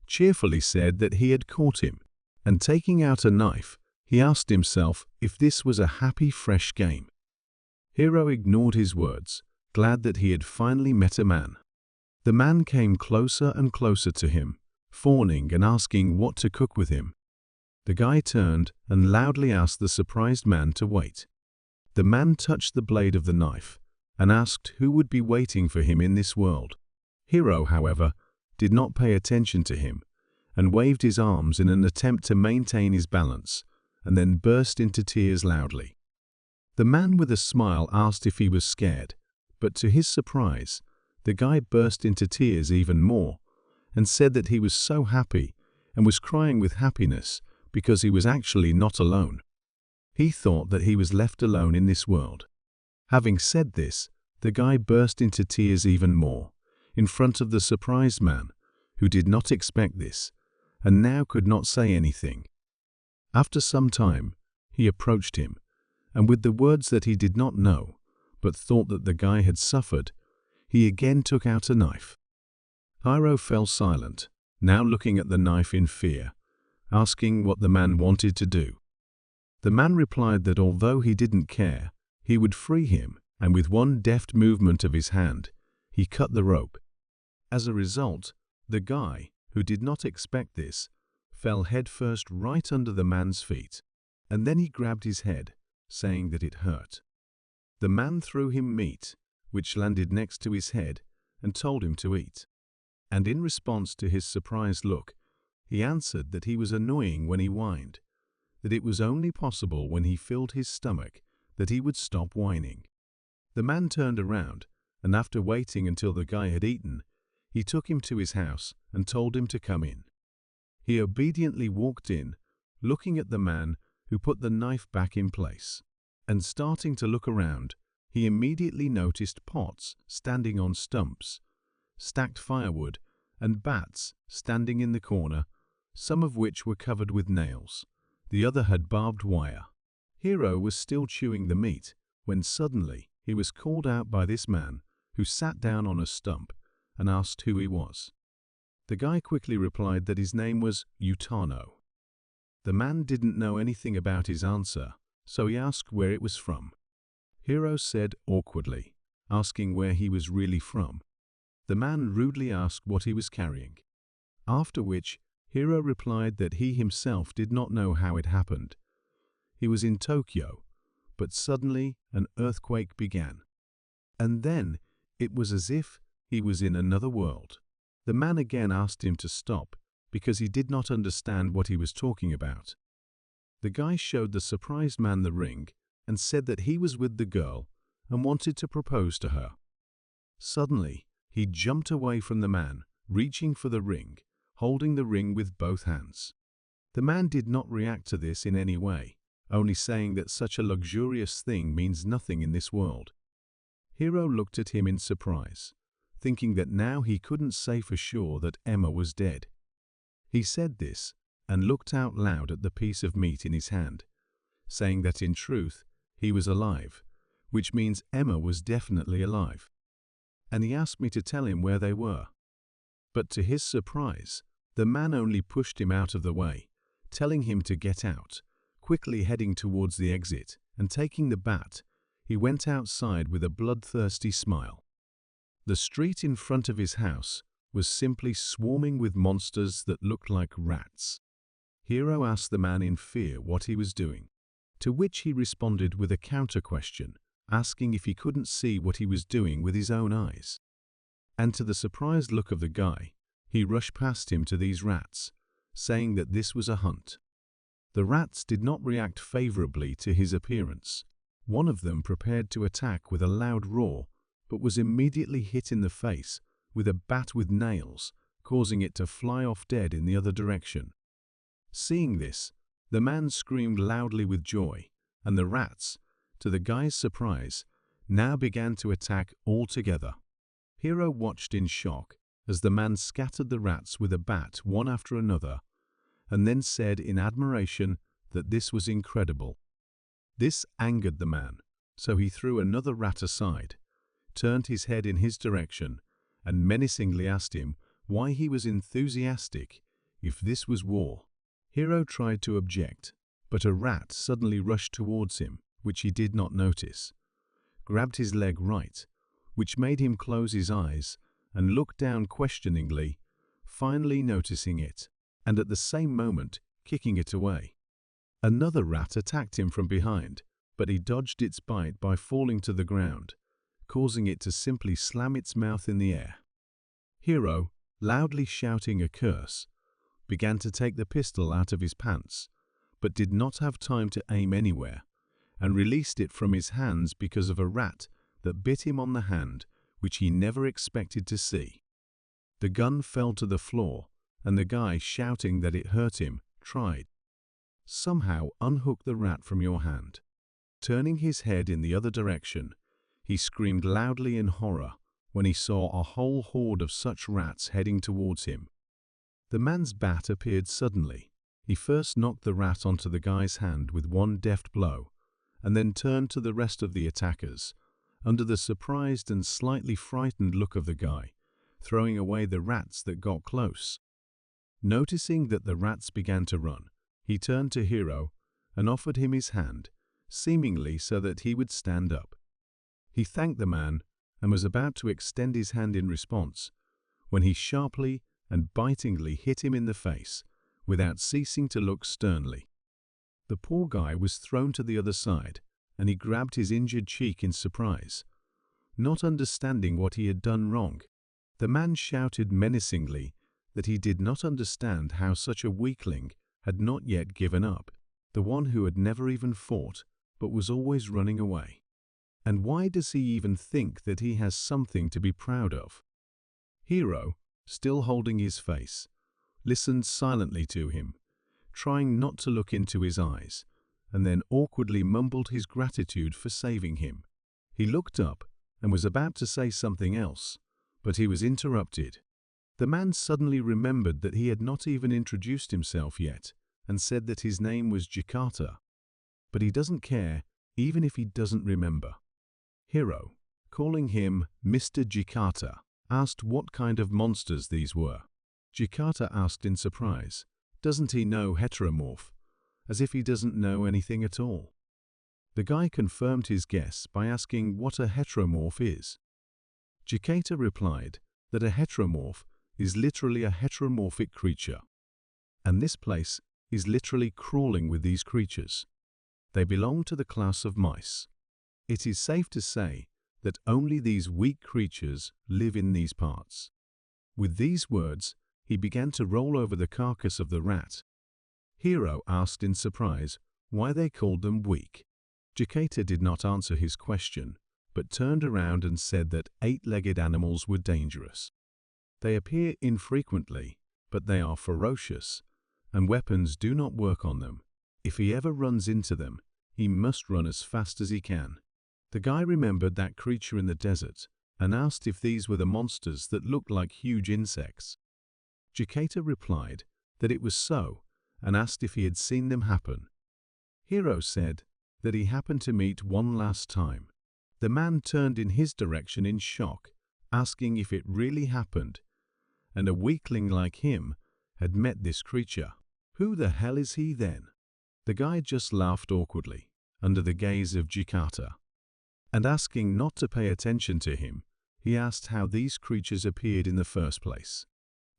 cheerfully said that he had caught him, and taking out a knife, he asked himself if this was a happy, fresh game. Hiro ignored his words, glad that he had finally met a man. The man came closer and closer to him, fawning and asking what to cook with him. The guy turned and loudly asked the surprised man to wait. The man touched the blade of the knife and asked who would be waiting for him in this world. Hiro, however, did not pay attention to him and waved his arms in an attempt to maintain his balance, and then burst into tears loudly. The man with a smile asked if he was scared, but to his surprise, The guy burst into tears even more and said that he was so happy and was crying with happiness because he was actually not alone. He thought that he was left alone in this world. Having said this, the guy burst into tears even more in front of the surprised man, who did not expect this and now could not say anything. After some time, he approached him, and with the words that he did not know, but thought that the guy had suffered, he again took out a knife. Hiro fell silent, now looking at the knife in fear, asking what the man wanted to do. The man replied that although he didn't care, he would free him, and with one deft movement of his hand, he cut the rope. As a result, the guy, who did not expect this, fell headfirst right under the man's feet, and then he grabbed his head, saying that it hurt. The man threw him meat, which landed next to his head, and told him to eat. And in response to his surprised look, he answered that he was annoying when he whined, that it was only possible when he filled his stomach that he would stop whining. The man turned around, and after waiting until the guy had eaten, he took him to his house and told him to come in. He obediently walked in, looking at the man who put the knife back in place, and starting to look around, he immediately noticed pots standing on stumps, stacked firewood, and bats standing in the corner, some of which were covered with nails. The other had barbed wire. Hiro was still chewing the meat when suddenly he was called out by this man, who sat down on a stump and asked who he was. The guy quickly replied that his name was Utano. The man didn't know anything about his answer, so he asked where it was from. Hiro said awkwardly, asking where he was really from. The man rudely asked what he was carrying, after which Hiro replied that he himself did not know how it happened. He was in Tokyo, but suddenly an earthquake began. And then it was as if he was in another world. The man again asked him to stop because he did not understand what he was talking about. The guy showed the surprised man the ring and said that he was with the girl and wanted to propose to her. Suddenly, he jumped away from the man, reaching for the ring, holding the ring with both hands. The man did not react to this in any way, only saying that such a luxurious thing means nothing in this world. Hiro looked at him in surprise, thinking that now he couldn't say for sure that Emma was dead. He said this and looked out loud at the piece of meat in his hand, saying that in truth he was alive, which means Emma was definitely alive. And he asked me to tell him where they were. But to his surprise, the man only pushed him out of the way, telling him to get out, quickly heading towards the exit, and taking the bat, he went outside with a bloodthirsty smile. The street in front of his house was simply swarming with monsters that looked like rats. Hiro asked the man in fear what he was doing, to which he responded with a counter-question, asking if he couldn't see what he was doing with his own eyes. And to the surprised look of the guy, he rushed past him to these rats, saying that this was a hunt. The rats did not react favorably to his appearance. One of them prepared to attack with a loud roar, but was immediately hit in the face with a bat with nails, causing it to fly off dead in the other direction. Seeing this, the man screamed loudly with joy, and the rats, to the guy's surprise, now began to attack all together. Hiro watched in shock as the man scattered the rats with a bat one after another, and then said in admiration that this was incredible. This angered the man, so he threw another rat aside, turned his head in his direction, and menacingly asked him why he was enthusiastic if this was war. Hiro tried to object, but a rat suddenly rushed towards him, which he did not notice, grabbed his leg right, which made him close his eyes and look down questioningly, finally noticing it, and at the same moment kicking it away. Another rat attacked him from behind, but he dodged its bite by falling to the ground, causing it to simply slam its mouth in the air. Hiro, loudly shouting a curse, began to take the pistol out of his pants, but did not have time to aim anywhere, and released it from his hands because of a rat that bit him on the hand which he never expected to see. The gun fell to the floor, and the guy, shouting that it hurt him, tried. Somehow unhook the rat from your hand. Turning his head in the other direction, he screamed loudly in horror when he saw a whole horde of such rats heading towards him. The man's bat appeared suddenly. He first knocked the rat onto the guy's hand with one deft blow, and then turned to the rest of the attackers, under the surprised and slightly frightened look of the guy, throwing away the rats that got close. Noticing that the rats began to run, he turned to Hiro and offered him his hand, seemingly so that he would stand up. He thanked the man and was about to extend his hand in response, when he sharply and bitingly hit him in the face, without ceasing to look sternly. The poor guy was thrown to the other side, and he grabbed his injured cheek in surprise, not understanding what he had done wrong. The man shouted menacingly that he did not understand how such a weakling had not yet given up, the one who had never even fought but was always running away. And why does he even think that he has something to be proud of? Hiro, still holding his face, listened silently to him, trying not to look into his eyes, and then awkwardly mumbled his gratitude for saving him. He looked up and was about to say something else, but he was interrupted. The man suddenly remembered that he had not even introduced himself yet, and said that his name was Jakarta. But he doesn't care, even if he doesn't remember. Hiro, calling him Mr. Jakarta, asked what kind of monsters these were. Jakarta asked in surprise, doesn't he know heteromorph? As if he doesn't know anything at all. The guy confirmed his guess by asking what a heteromorph is. Jakarta replied that a heteromorph is literally a heteromorphic creature. And this place is literally crawling with these creatures. They belong to the class of mice. It is safe to say that only these weak creatures live in these parts. With these words, he began to roll over the carcass of the rat. Hiro asked in surprise why they called them weak. Jakarta did not answer his question, but turned around and said that 8-legged animals were dangerous. They appear infrequently, but they are ferocious, and weapons do not work on them. If he ever runs into them, he must run as fast as he can. The guy remembered that creature in the desert and asked if these were the monsters that looked like huge insects. Jakarta replied that it was so and asked if he had seen them happen. Hiro said that he happened to meet one last time. The man turned in his direction in shock, asking if it really happened, and a weakling like him had met this creature. Who the hell is he then? The guy just laughed awkwardly, under the gaze of Jakarta. And asking not to pay attention to him, he asked how these creatures appeared in the first place.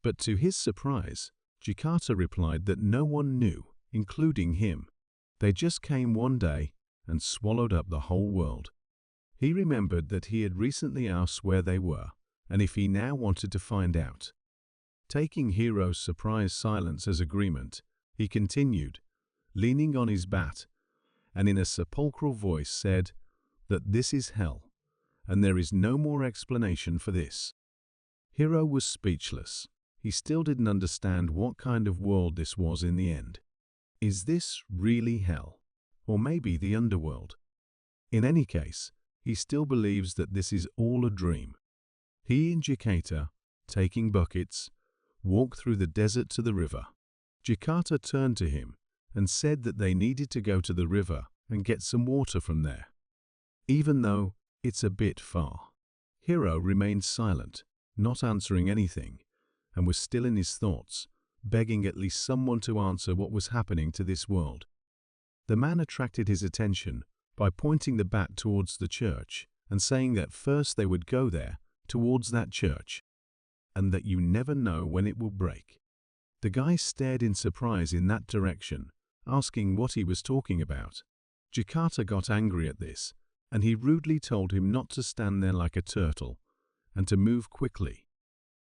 But to his surprise, Jakarta replied that no one knew, including him. They just came one day and swallowed up the whole world. He remembered that he had recently asked where they were, and if he now wanted to find out. Taking Hiro's surprised silence as agreement, he continued, leaning on his bat, and in a sepulchral voice said that this is hell, and there is no more explanation for this. Hiro was speechless. He still didn't understand what kind of world this was in the end. Is this really hell? Or maybe the underworld? In any case, he still believes that this is all a dream. He and Jakarta, taking buckets, walked through the desert to the river. Jakarta turned to him and said that they needed to go to the river and get some water from there, even though it's a bit far. Hiro remained silent, not answering anything, and was still in his thoughts, begging at least someone to answer what was happening to this world. The man attracted his attention by pointing the bat towards the church and saying that first they would go there, towards that church, and that you never know when it will break. The guy stared in surprise in that direction, asking what he was talking about. Jakarta got angry at this, and he rudely told him not to stand there like a turtle, and to move quickly.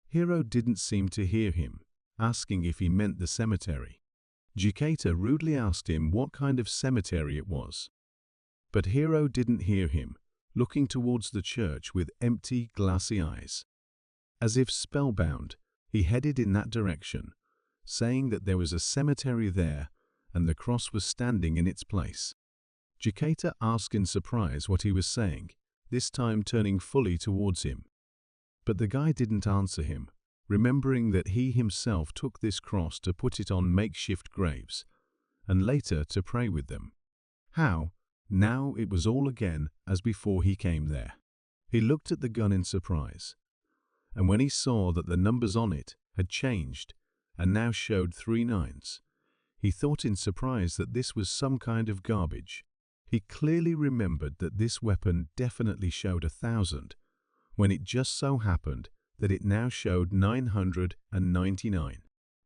Hiro didn't seem to hear him, asking if he meant the cemetery. Jakarta rudely asked him what kind of cemetery it was. But Hiro didn't hear him, looking towards the church with empty, glassy eyes. As if spellbound, he headed in that direction, saying that there was a cemetery there and the cross was standing in its place. Jikata asked in surprise what he was saying, this time turning fully towards him. But the guy didn't answer him, remembering that he himself took this cross to put it on makeshift graves, and later to pray with them. How? Now it was all again as before he came there. He looked at the gun in surprise, and when he saw that the numbers on it had changed and now showed 3 9s, he thought in surprise that this was some kind of garbage. He clearly remembered that this weapon definitely showed 1,000, when it just so happened that it now showed 999.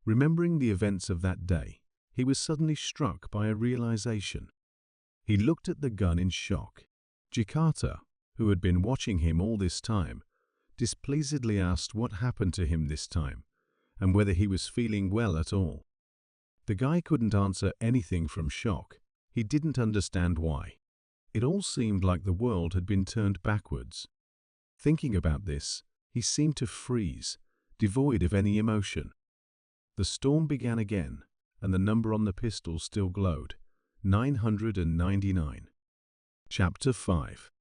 Remembering the events of that day, he was suddenly struck by a realization. He looked at the gun in shock. Jikata, who had been watching him all this time, displeasedly asked what happened to him this time, and whether he was feeling well at all. The guy couldn't answer anything from shock. He didn't understand why. It all seemed like the world had been turned backwards. Thinking about this, he seemed to freeze, devoid of any emotion. The storm began again, and the number on the pistol still glowed, 999. Chapter 5.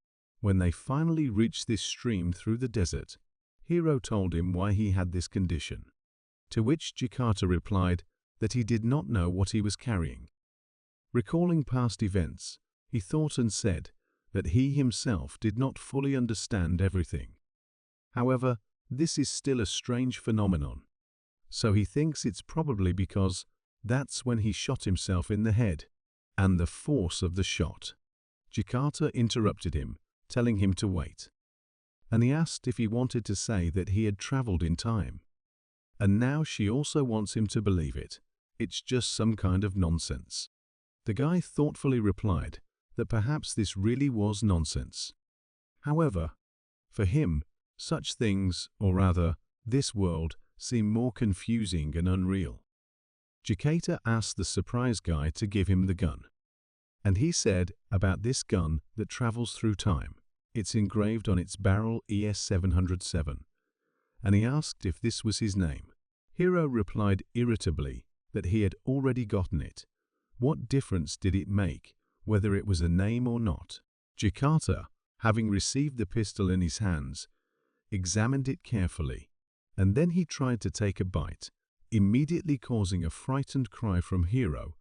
When they finally reached this stream through the desert, Hiro told him why he had this condition, to which Jikata replied that he did not know what he was carrying. Recalling past events, he thought and said that he himself did not fully understand everything. However, this is still a strange phenomenon, so he thinks it's probably because that's when he shot himself in the head, and the force of the shot. Jikata interrupted him, telling him to wait, and he asked if he wanted to say that he had traveled in time. And now she also wants him to believe it. It's just some kind of nonsense. The guy thoughtfully replied that perhaps this really was nonsense. However, for him, such things, or rather, this world, seem more confusing and unreal. Jikata asked the surprise guy to give him the gun, and he said about this gun that travels through time. It's engraved on its barrel ES-707, and he asked if this was his name. Hiro replied irritably that he had already gotten it. What difference did it make, whether it was a name or not? Jikata, having received the pistol in his hands, examined it carefully, and then he tried to take a bite, immediately causing a frightened cry from Hiro,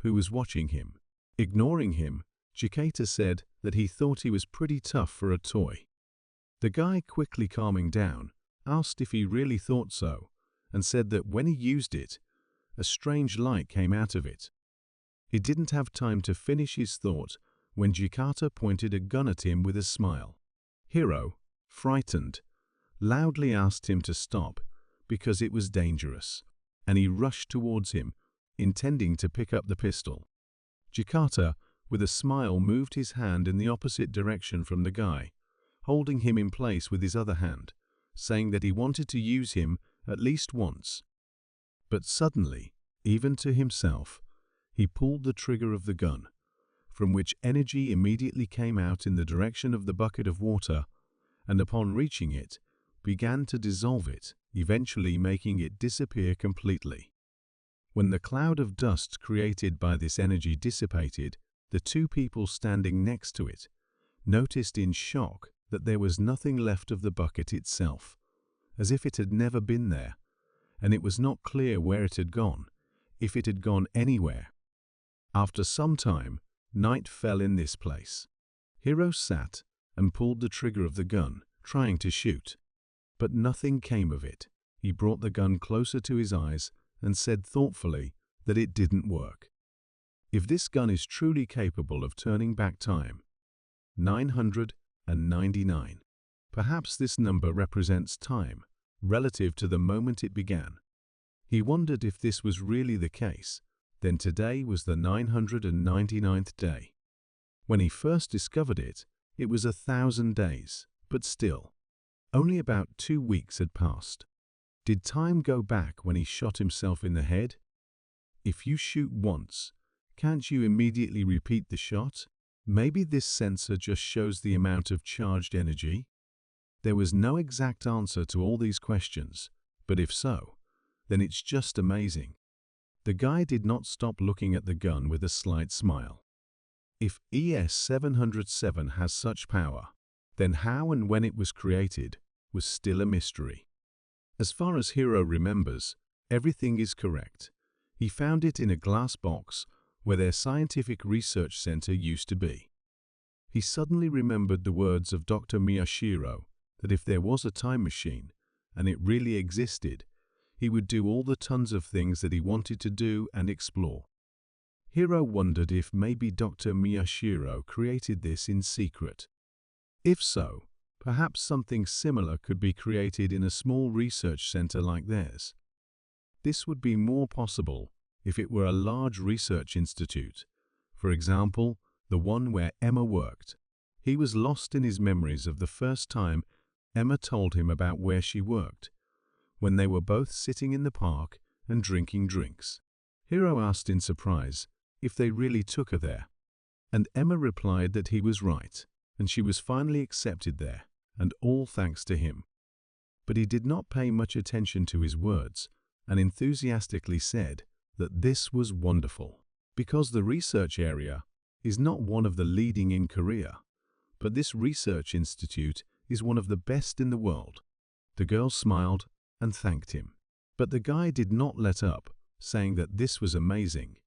who was watching him. Ignoring him, Jikata said that he thought he was pretty tough for a toy. The guy, quickly calming down, asked if he really thought so, and said that when he used it, a strange light came out of it. He didn't have time to finish his thought when Jikata pointed a gun at him with a smile. Hiro, frightened, loudly asked him to stop because it was dangerous, and he rushed towards him, intending to pick up the pistol. Jikata, with a smile, moved his hand in the opposite direction from the guy, holding him in place with his other hand, saying that he wanted to use him at least once. But suddenly, even to himself, he pulled the trigger of the gun, from which energy immediately came out in the direction of the bucket of water, and upon reaching it, began to dissolve it, eventually making it disappear completely. When the cloud of dust created by this energy dissipated, the two people standing next to it noticed in shock that there was nothing left of the bucket itself, as if it had never been there, and it was not clear where it had gone, if it had gone anywhere. After some time, night fell in this place. Hiro sat and pulled the trigger of the gun, trying to shoot, but nothing came of it. He brought the gun closer to his eyes and said thoughtfully that it didn't work. If this gun is truly capable of turning back time, 999, perhaps this number represents time relative to the moment it began. He wondered if this was really the case, then today was the 999th day. When he first discovered it, it was 1,000 days, but still, only about 2 weeks had passed. Did time go back when he shot himself in the head? If you shoot once, can't you immediately repeat the shot? Maybe this sensor just shows the amount of charged energy? There was no exact answer to all these questions, but if so, then it's just amazing. The guy did not stop looking at the gun with a slight smile. If ES-707 has such power, then how and when it was created was still a mystery. As far as Hiro remembers, everything is correct. He found it in a glass box where their scientific research center used to be. He suddenly remembered the words of Dr. Miyashiro that if there was a time machine, and it really existed, he would do all the tons of things that he wanted to do and explore. Hiro wondered if maybe Dr. Miyashiro created this in secret. If so, perhaps something similar could be created in a small research center like theirs. This would be more possible if it were a large research institute. For example, the one where Emma worked. He was lost in his memories of the first time Emma told him about where she worked, when they were both sitting in the park and drinking drinks. Hiro asked in surprise if they really took her there, and Emma replied that he was right, and she was finally accepted there, and all thanks to him. But he did not pay much attention to his words, and enthusiastically said that this was wonderful, because the research area is not one of the leading in Korea, but this research institute is one of the best in the world. The girl smiled and thanked him. But the guy did not let up, saying that this was amazing,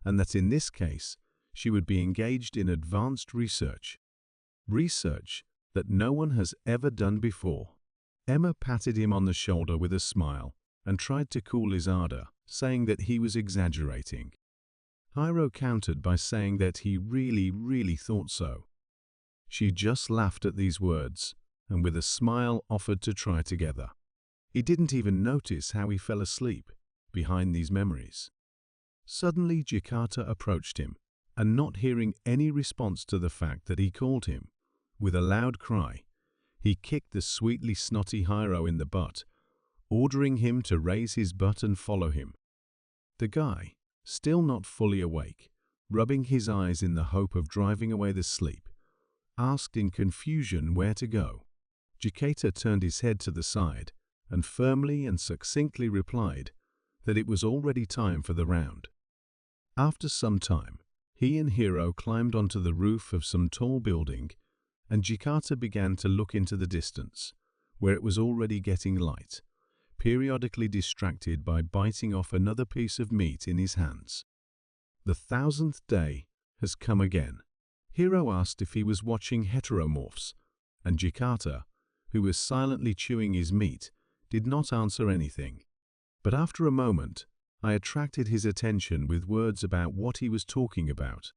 and that in this case, she would be engaged in advanced research. Research that no one has ever done before. Emma patted him on the shoulder with a smile and tried to cool his ardor, saying that he was exaggerating. Hiro countered by saying that he really thought so. She just laughed at these words, and with a smile offered to try together. He didn't even notice how he fell asleep behind these memories. Suddenly Jakarta approached him, and not hearing any response to the fact that he called him, with a loud cry, he kicked the sweetly snotty Hiro in the butt, ordering him to raise his butt and follow him. The guy, still not fully awake, rubbing his eyes in the hope of driving away the sleep, asked in confusion where to go. Jakarta turned his head to the side and firmly and succinctly replied that it was already time for the round. After some time, he and Hiro climbed onto the roof of some tall building, and Jakarta began to look into the distance, where it was already getting light, periodically distracted by biting off another piece of meat in his hands. The 1000th day has come again. Hiro asked if he was watching Heteromorphs, and Jakarta, who was silently chewing his meat, did not answer anything. But after a moment, I attracted his attention with words about what he was talking about,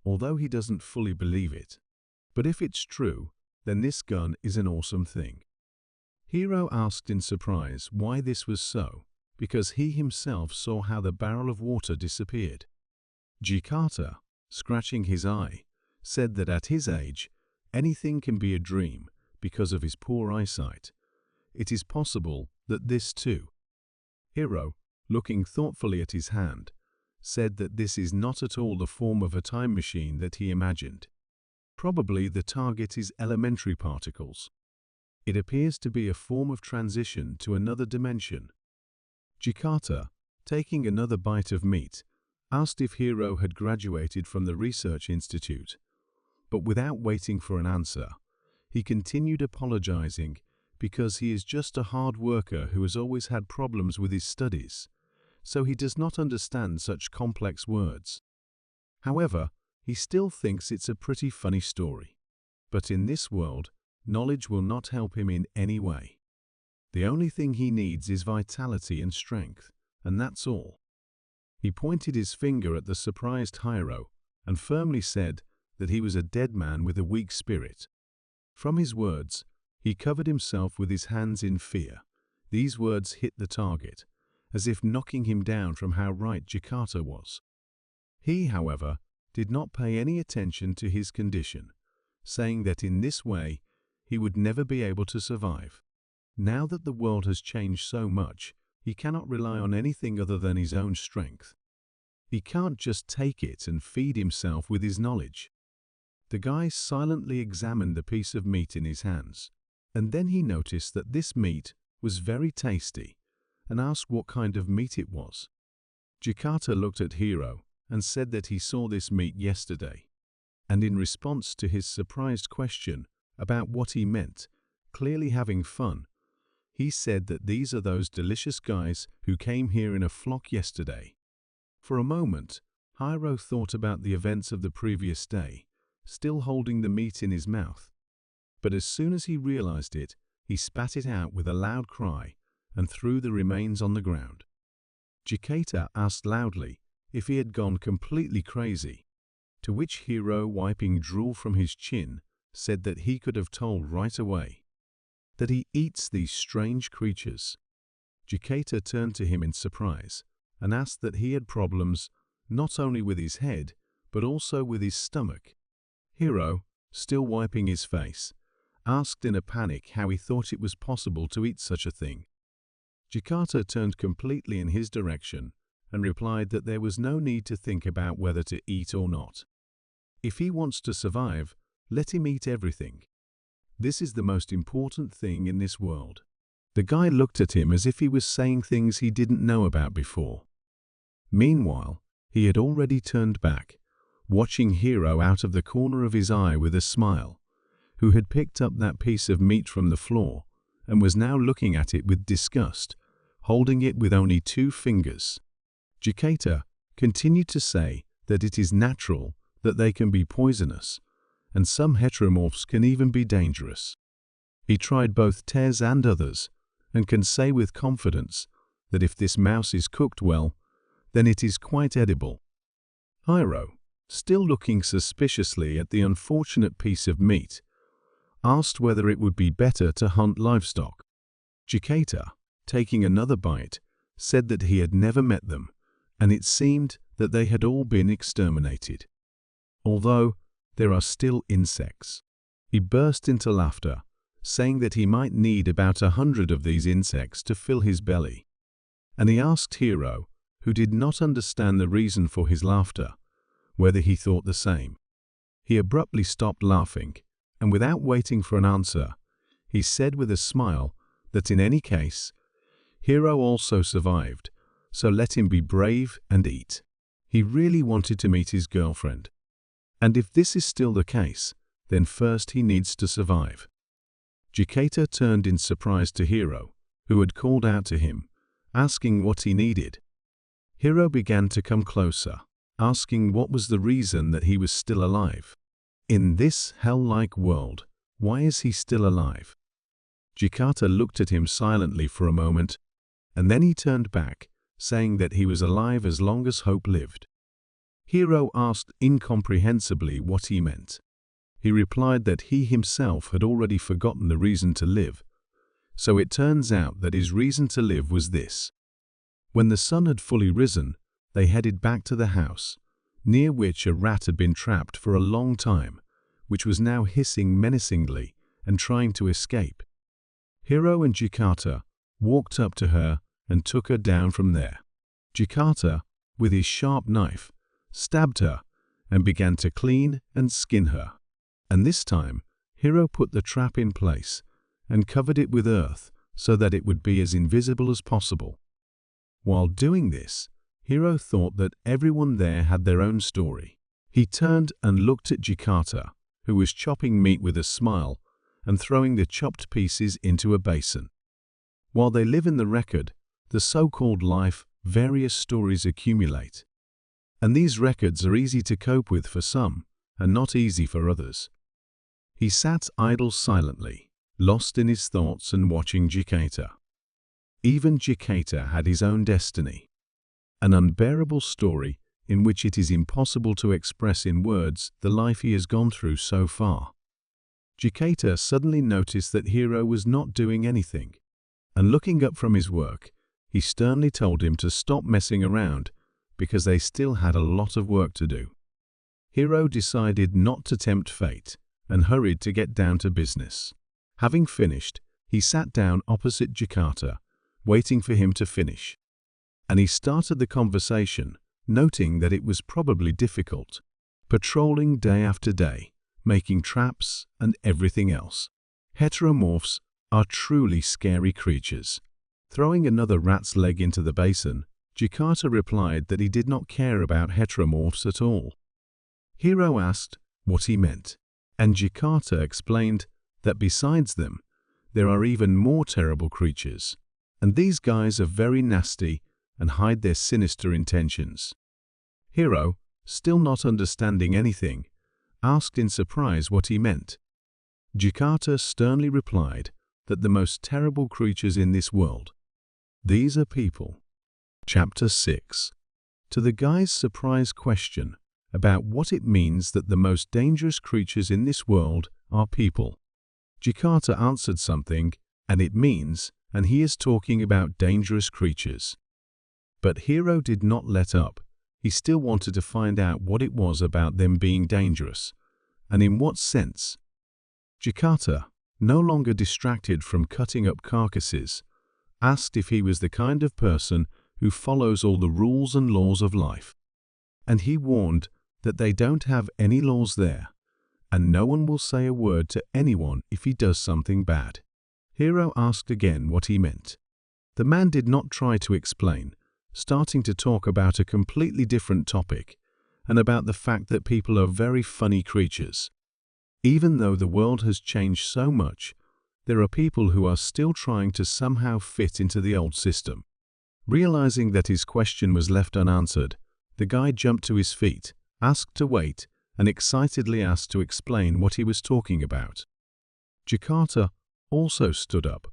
although he doesn't fully believe it. But if it's true, then this gun is an awesome thing. Hiro asked in surprise why this was so, because he himself saw how the barrel of water disappeared. Jakarta, scratching his eye, said that at his age, anything can be a dream because of his poor eyesight. It is possible that this too. Hiro, looking thoughtfully at his hand, said that this is not at all the form of a time machine that he imagined. Probably the target is elementary particles. It appears to be a form of transition to another dimension. Jakarta, taking another bite of meat, asked if Hiro had graduated from the research institute, but without waiting for an answer, he continued apologizing because he is just a hard worker who has always had problems with his studies, so he does not understand such complex words. However, he still thinks it's a pretty funny story. But in this world, knowledge will not help him in any way. The only thing he needs is vitality and strength, and that's all. He pointed his finger at the surprised Hiro and firmly said that he was a dead man with a weak spirit. From his words, he covered himself with his hands in fear. These words hit the target, as if knocking him down from how right Jakarta was. He, however, did not pay any attention to his condition, saying that in this way he would never be able to survive. Now that the world has changed so much, he cannot rely on anything other than his own strength. He can't just take it and feed himself with his knowledge. The guy silently examined the piece of meat in his hands, and then he noticed that this meat was very tasty and asked what kind of meat it was. Jakarta looked at Hiro and said that he saw this meat yesterday, and in response to his surprised question about what he meant, clearly having fun, he said that these are those delicious guys who came here in a flock yesterday. For a moment, Hiro thought about the events of the previous day, still holding the meat in his mouth. But as soon as he realized it, he spat it out with a loud cry and threw the remains on the ground. Jakarta asked loudly if he had gone completely crazy, to which Hiro, wiping drool from his chin, said that he could have told right away that he eats these strange creatures. Jakarta turned to him in surprise and asked that he had problems not only with his head, but also with his stomach. Hiro, still wiping his face, asked in a panic how he thought it was possible to eat such a thing. Jakarta turned completely in his direction and replied that there was no need to think about whether to eat or not. If he wants to survive, let him eat everything. This is the most important thing in this world. The guy looked at him as if he was saying things he didn't know about before. Meanwhile, he had already turned back, watching Hiro out of the corner of his eye with a smile, who had picked up that piece of meat from the floor and was now looking at it with disgust, holding it with only 2 fingers. Jakarta continued to say that it is natural that they can be poisonous, and some heteromorphs can even be dangerous. He tried both Tez and others, and can say with confidence that if this mouse is cooked well, then it is quite edible. Hiro, still looking suspiciously at the unfortunate piece of meat, asked whether it would be better to hunt livestock. Jakarta, taking another bite, said that he had never met them, and it seemed that they had all been exterminated. Although there are still insects. He burst into laughter, saying that he might need about 100 of these insects to fill his belly. And he asked Hiro, who did not understand the reason for his laughter, whether he thought the same. He abruptly stopped laughing, and without waiting for an answer, he said with a smile that in any case, Hiro also survived, so let him be brave and eat. He really wanted to meet his girlfriend. And if this is still the case, then first he needs to survive. Jakarta turned in surprise to Hiro, who had called out to him, asking what he needed. Hiro began to come closer, asking what was the reason that he was still alive. In this hell-like world, why is he still alive? Jakarta looked at him silently for a moment, and then he turned back, saying that he was alive as long as hope lived. Hiro asked incomprehensibly what he meant. He replied that he himself had already forgotten the reason to live, so it turns out that his reason to live was this. When the sun had fully risen, they headed back to the house, near which a rat had been trapped for a long time, which was now hissing menacingly and trying to escape. Hiro and Jakarta walked up to her and took her down from there. Jakarta, with his sharp knife, stabbed her and began to clean and skin her. And this time, Hiro put the trap in place and covered it with earth so that it would be as invisible as possible. While doing this, Hiro thought that everyone there had their own story. He turned and looked at Jakarta, who was chopping meat with a smile and throwing the chopped pieces into a basin. While they live in the record, the so-called life, various stories accumulate. And these records are easy to cope with for some, and not easy for others. He sat idle silently, lost in his thoughts and watching Jakarta. Even Jakarta had his own destiny. An unbearable story in which it is impossible to express in words the life he has gone through so far. Jakarta suddenly noticed that Hiro was not doing anything, and looking up from his work, he sternly told him to stop messing around because they still had a lot of work to do. Hiro decided not to tempt fate and hurried to get down to business. Having finished, he sat down opposite Jakarta, waiting for him to finish. And he started the conversation, noting that it was probably difficult. Patrolling day after day, making traps and everything else. Heteromorphs are truly scary creatures. Throwing another rat's leg into the basin, Jakarta replied that he did not care about heteromorphs at all. Hiro asked what he meant, and Jakarta explained that besides them, there are even more terrible creatures, and these guys are very nasty and hide their sinister intentions. Hiro, still not understanding anything, asked in surprise what he meant. Jakarta sternly replied that the most terrible creatures in this world, these are people. Chapter 6. To the guy's surprised question about what it means that the most dangerous creatures in this world are people, Jakarta answered something, and it means, and he is talking about dangerous creatures. But Hiro did not let up. He still wanted to find out what it was about them being dangerous, and in what sense. Jakarta, no longer distracted from cutting up carcasses, asked if he was the kind of person who follows all the rules and laws of life. And he warned that they don't have any laws there, and no one will say a word to anyone if he does something bad. Hiro asked again what he meant. The man did not try to explain, starting to talk about a completely different topic, and about the fact that people are very funny creatures. Even though the world has changed so much, there are people who are still trying to somehow fit into the old system. Realizing that his question was left unanswered, the guy jumped to his feet, asked to wait, and excitedly asked to explain what he was talking about. Jakarta also stood up,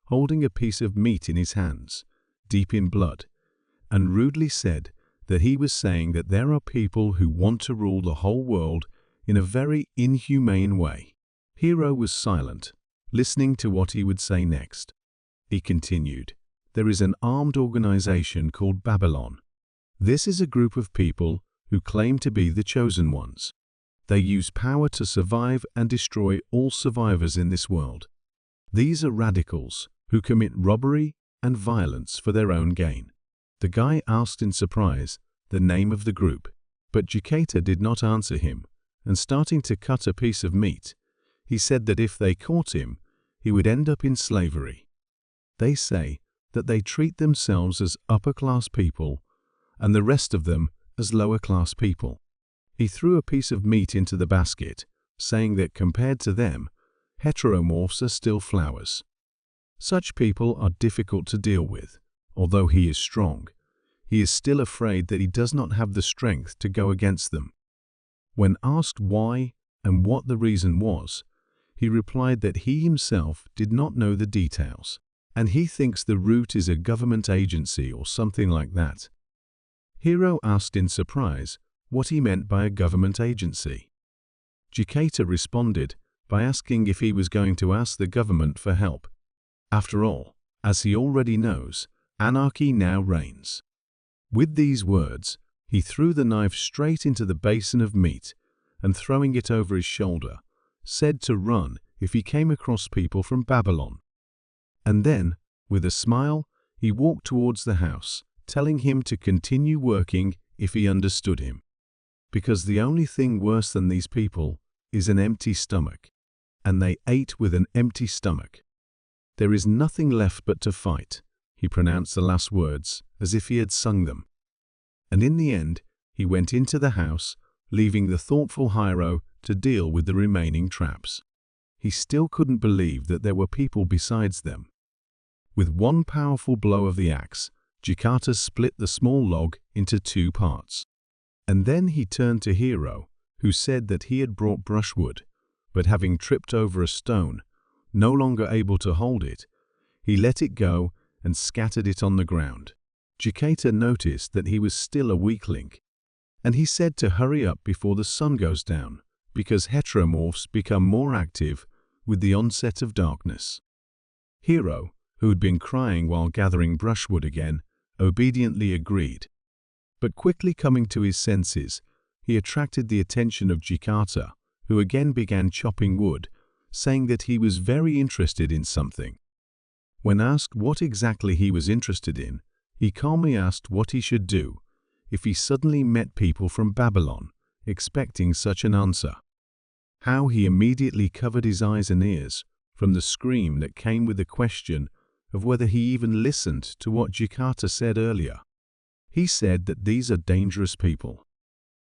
holding a piece of meat in his hands, deep in blood, and rudely said that he was saying that there are people who want to rule the whole world in a very inhumane way. Hiro was silent, listening to what he would say next. He continued, "There is an armed organization called Babylon. This is a group of people who claim to be the chosen ones. They use power to survive and destroy all survivors in this world. These are radicals who commit robbery and violence for their own gain." The guy asked in surprise the name of the group, but Jakarta did not answer him, and starting to cut a piece of meat, he said that if they caught him, he would end up in slavery. They say that they treat themselves as upper-class people and the rest of them as lower-class people. He threw a piece of meat into the basket, saying that compared to them, heteromorphs are still flowers. Such people are difficult to deal with. Although he is strong, he is still afraid that he does not have the strength to go against them. When asked why and what the reason was, he replied that he himself did not know the details, and he thinks the root is a government agency or something like that. Hiro asked in surprise what he meant by a government agency. Jakarta responded by asking if he was going to ask the government for help. After all, as he already knows, anarchy now reigns. With these words, he threw the knife straight into the basin of meat and, throwing it over his shoulder, said to run if he came across people from Babylon. And then, with a smile, he walked towards the house, telling him to continue working if he understood him. Because the only thing worse than these people is an empty stomach, and they ate with an empty stomach. There is nothing left but to fight. He pronounced the last words as if he had sung them. And in the end, he went into the house, leaving the thoughtful Hiro to deal with the remaining traps. He still couldn't believe that there were people besides them. With one powerful blow of the axe, Jakarta split the small log into 2 parts. And then he turned to Hiro, who said that he had brought brushwood, but having tripped over a stone, no longer able to hold it, he let it go and scattered it on the ground. Jakarta noticed that he was still a weakling, and he said to hurry up before the sun goes down, because heteromorphs become more active with the onset of darkness. Hiro, who had been crying while gathering brushwood again, obediently agreed. But quickly coming to his senses, he attracted the attention of Jakarta, who again began chopping wood, saying that he was very interested in something. When asked what exactly he was interested in, he calmly asked what he should do if he suddenly met people from Babylon, expecting such an answer. how he immediately covered his eyes and ears from the scream that came with the question of whether he even listened to what Jikata said earlier. He said that these are dangerous people.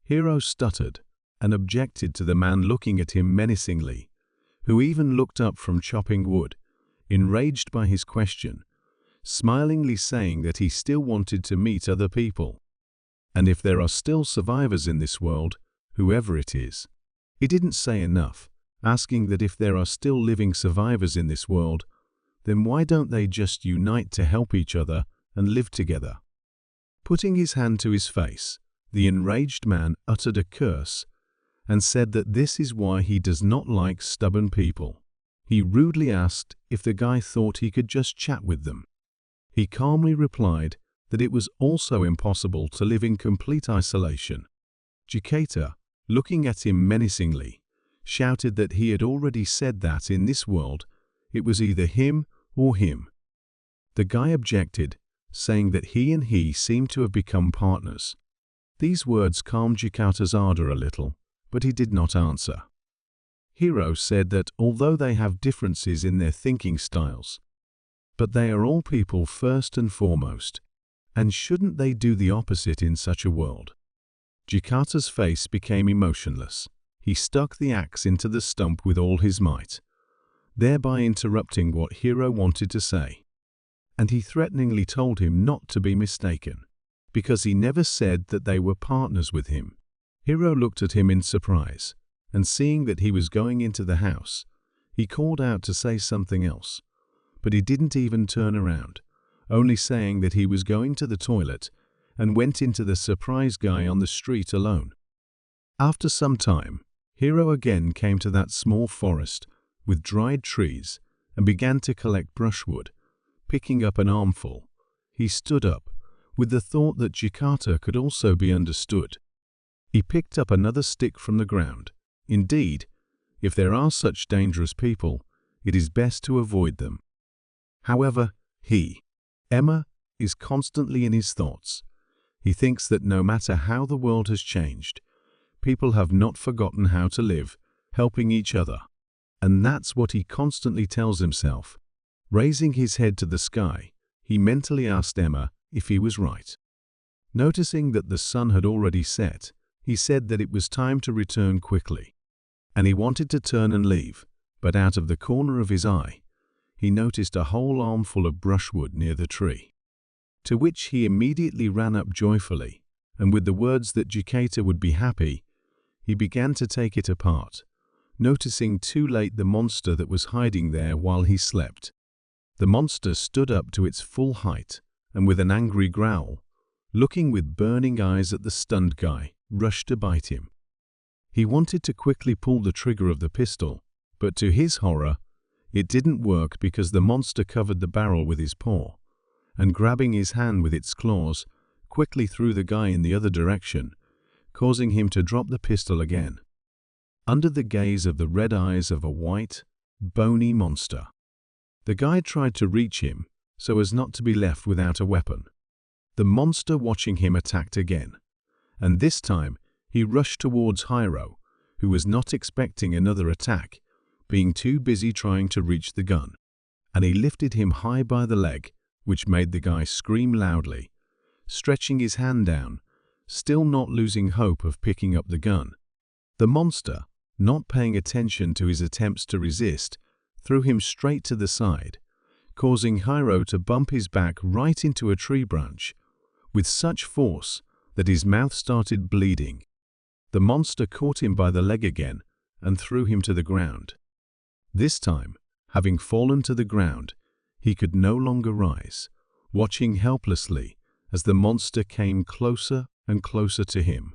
Hiro stuttered and objected to the man looking at him menacingly, who even looked up from chopping wood, enraged by his question, smilingly saying that he still wanted to meet other people. And if there are still survivors in this world, whoever it is. He didn't say enough, asking that if there are still living survivors in this world, then why don't they just unite to help each other and live together? Putting his hand to his face, the enraged man uttered a curse and said that this is why he does not like stubborn people. He rudely asked if the guy thought he could just chat with them. He calmly replied that it was also impossible to live in complete isolation. Jikata, looking at him menacingly, shouted that he had already said that in this world it was either him or him. The guy objected, saying that he and he seemed to have become partners. These words calmed Jikata's ardor a little, but he did not answer. Hiro said that although they have differences in their thinking styles, but they are all people first and foremost, and shouldn't they do the opposite in such a world? Jikata's face became emotionless. He stuck the axe into the stump with all his might, thereby interrupting what Hiro wanted to say. And he threateningly told him not to be mistaken, because he never said that they were partners with him. Hiro looked at him in surprise, and seeing that he was going into the house, he called out to say something else, but he didn't even turn around, only saying that he was going to the toilet and went into the surprise guy on the street alone. After some time, Hiro again came to that small forest with dried trees and began to collect brushwood. Picking up an armful, he stood up, with the thought that Jikata could also be understood. He picked up another stick from the ground. Indeed, if there are such dangerous people, it is best to avoid them. However, Emma, is constantly in his thoughts. He thinks that no matter how the world has changed, people have not forgotten how to live, helping each other. And that's what he constantly tells himself. Raising his head to the sky, he mentally asked Emma if he was right. Noticing that the sun had already set, he said that it was time to return quickly. And he wanted to turn and leave, but out of the corner of his eye, he noticed a whole armful of brushwood near the tree. To which he immediately ran up joyfully, and with the words that Jikata would be happy, he began to take it apart, noticing too late the monster that was hiding there while he slept. The monster stood up to its full height, and with an angry growl, looking with burning eyes at the stunned guy, rushed to bite him. He wanted to quickly pull the trigger of the pistol, but to his horror, it didn't work because the monster covered the barrel with his paw, and grabbing his hand with its claws, quickly threw the guy in the other direction, causing him to drop the pistol again, under the gaze of the red eyes of a white, bony monster. The guy tried to reach him so as not to be left without a weapon. The monster, watching him, attacked again, and this time he rushed towards Hiro, who was not expecting another attack, being too busy trying to reach the gun, and he lifted him high by the leg, which made the guy scream loudly, stretching his hand down, still not losing hope of picking up the gun. The monster, not paying attention to his attempts to resist, threw him straight to the side, causing Hiro to bump his back right into a tree branch, with such force that his mouth started bleeding. The monster caught him by the leg again and threw him to the ground. This time, having fallen to the ground, he could no longer rise, watching helplessly as the monster came closer and closer to him,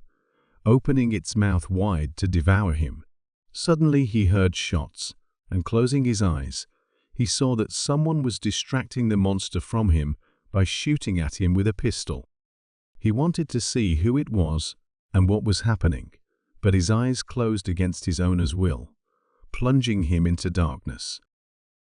opening its mouth wide to devour him. Suddenly he heard shots, and closing his eyes, he saw that someone was distracting the monster from him by shooting at him with a pistol. He wanted to see who it was and what was happening, but his eyes closed against his owner's will, plunging him into darkness.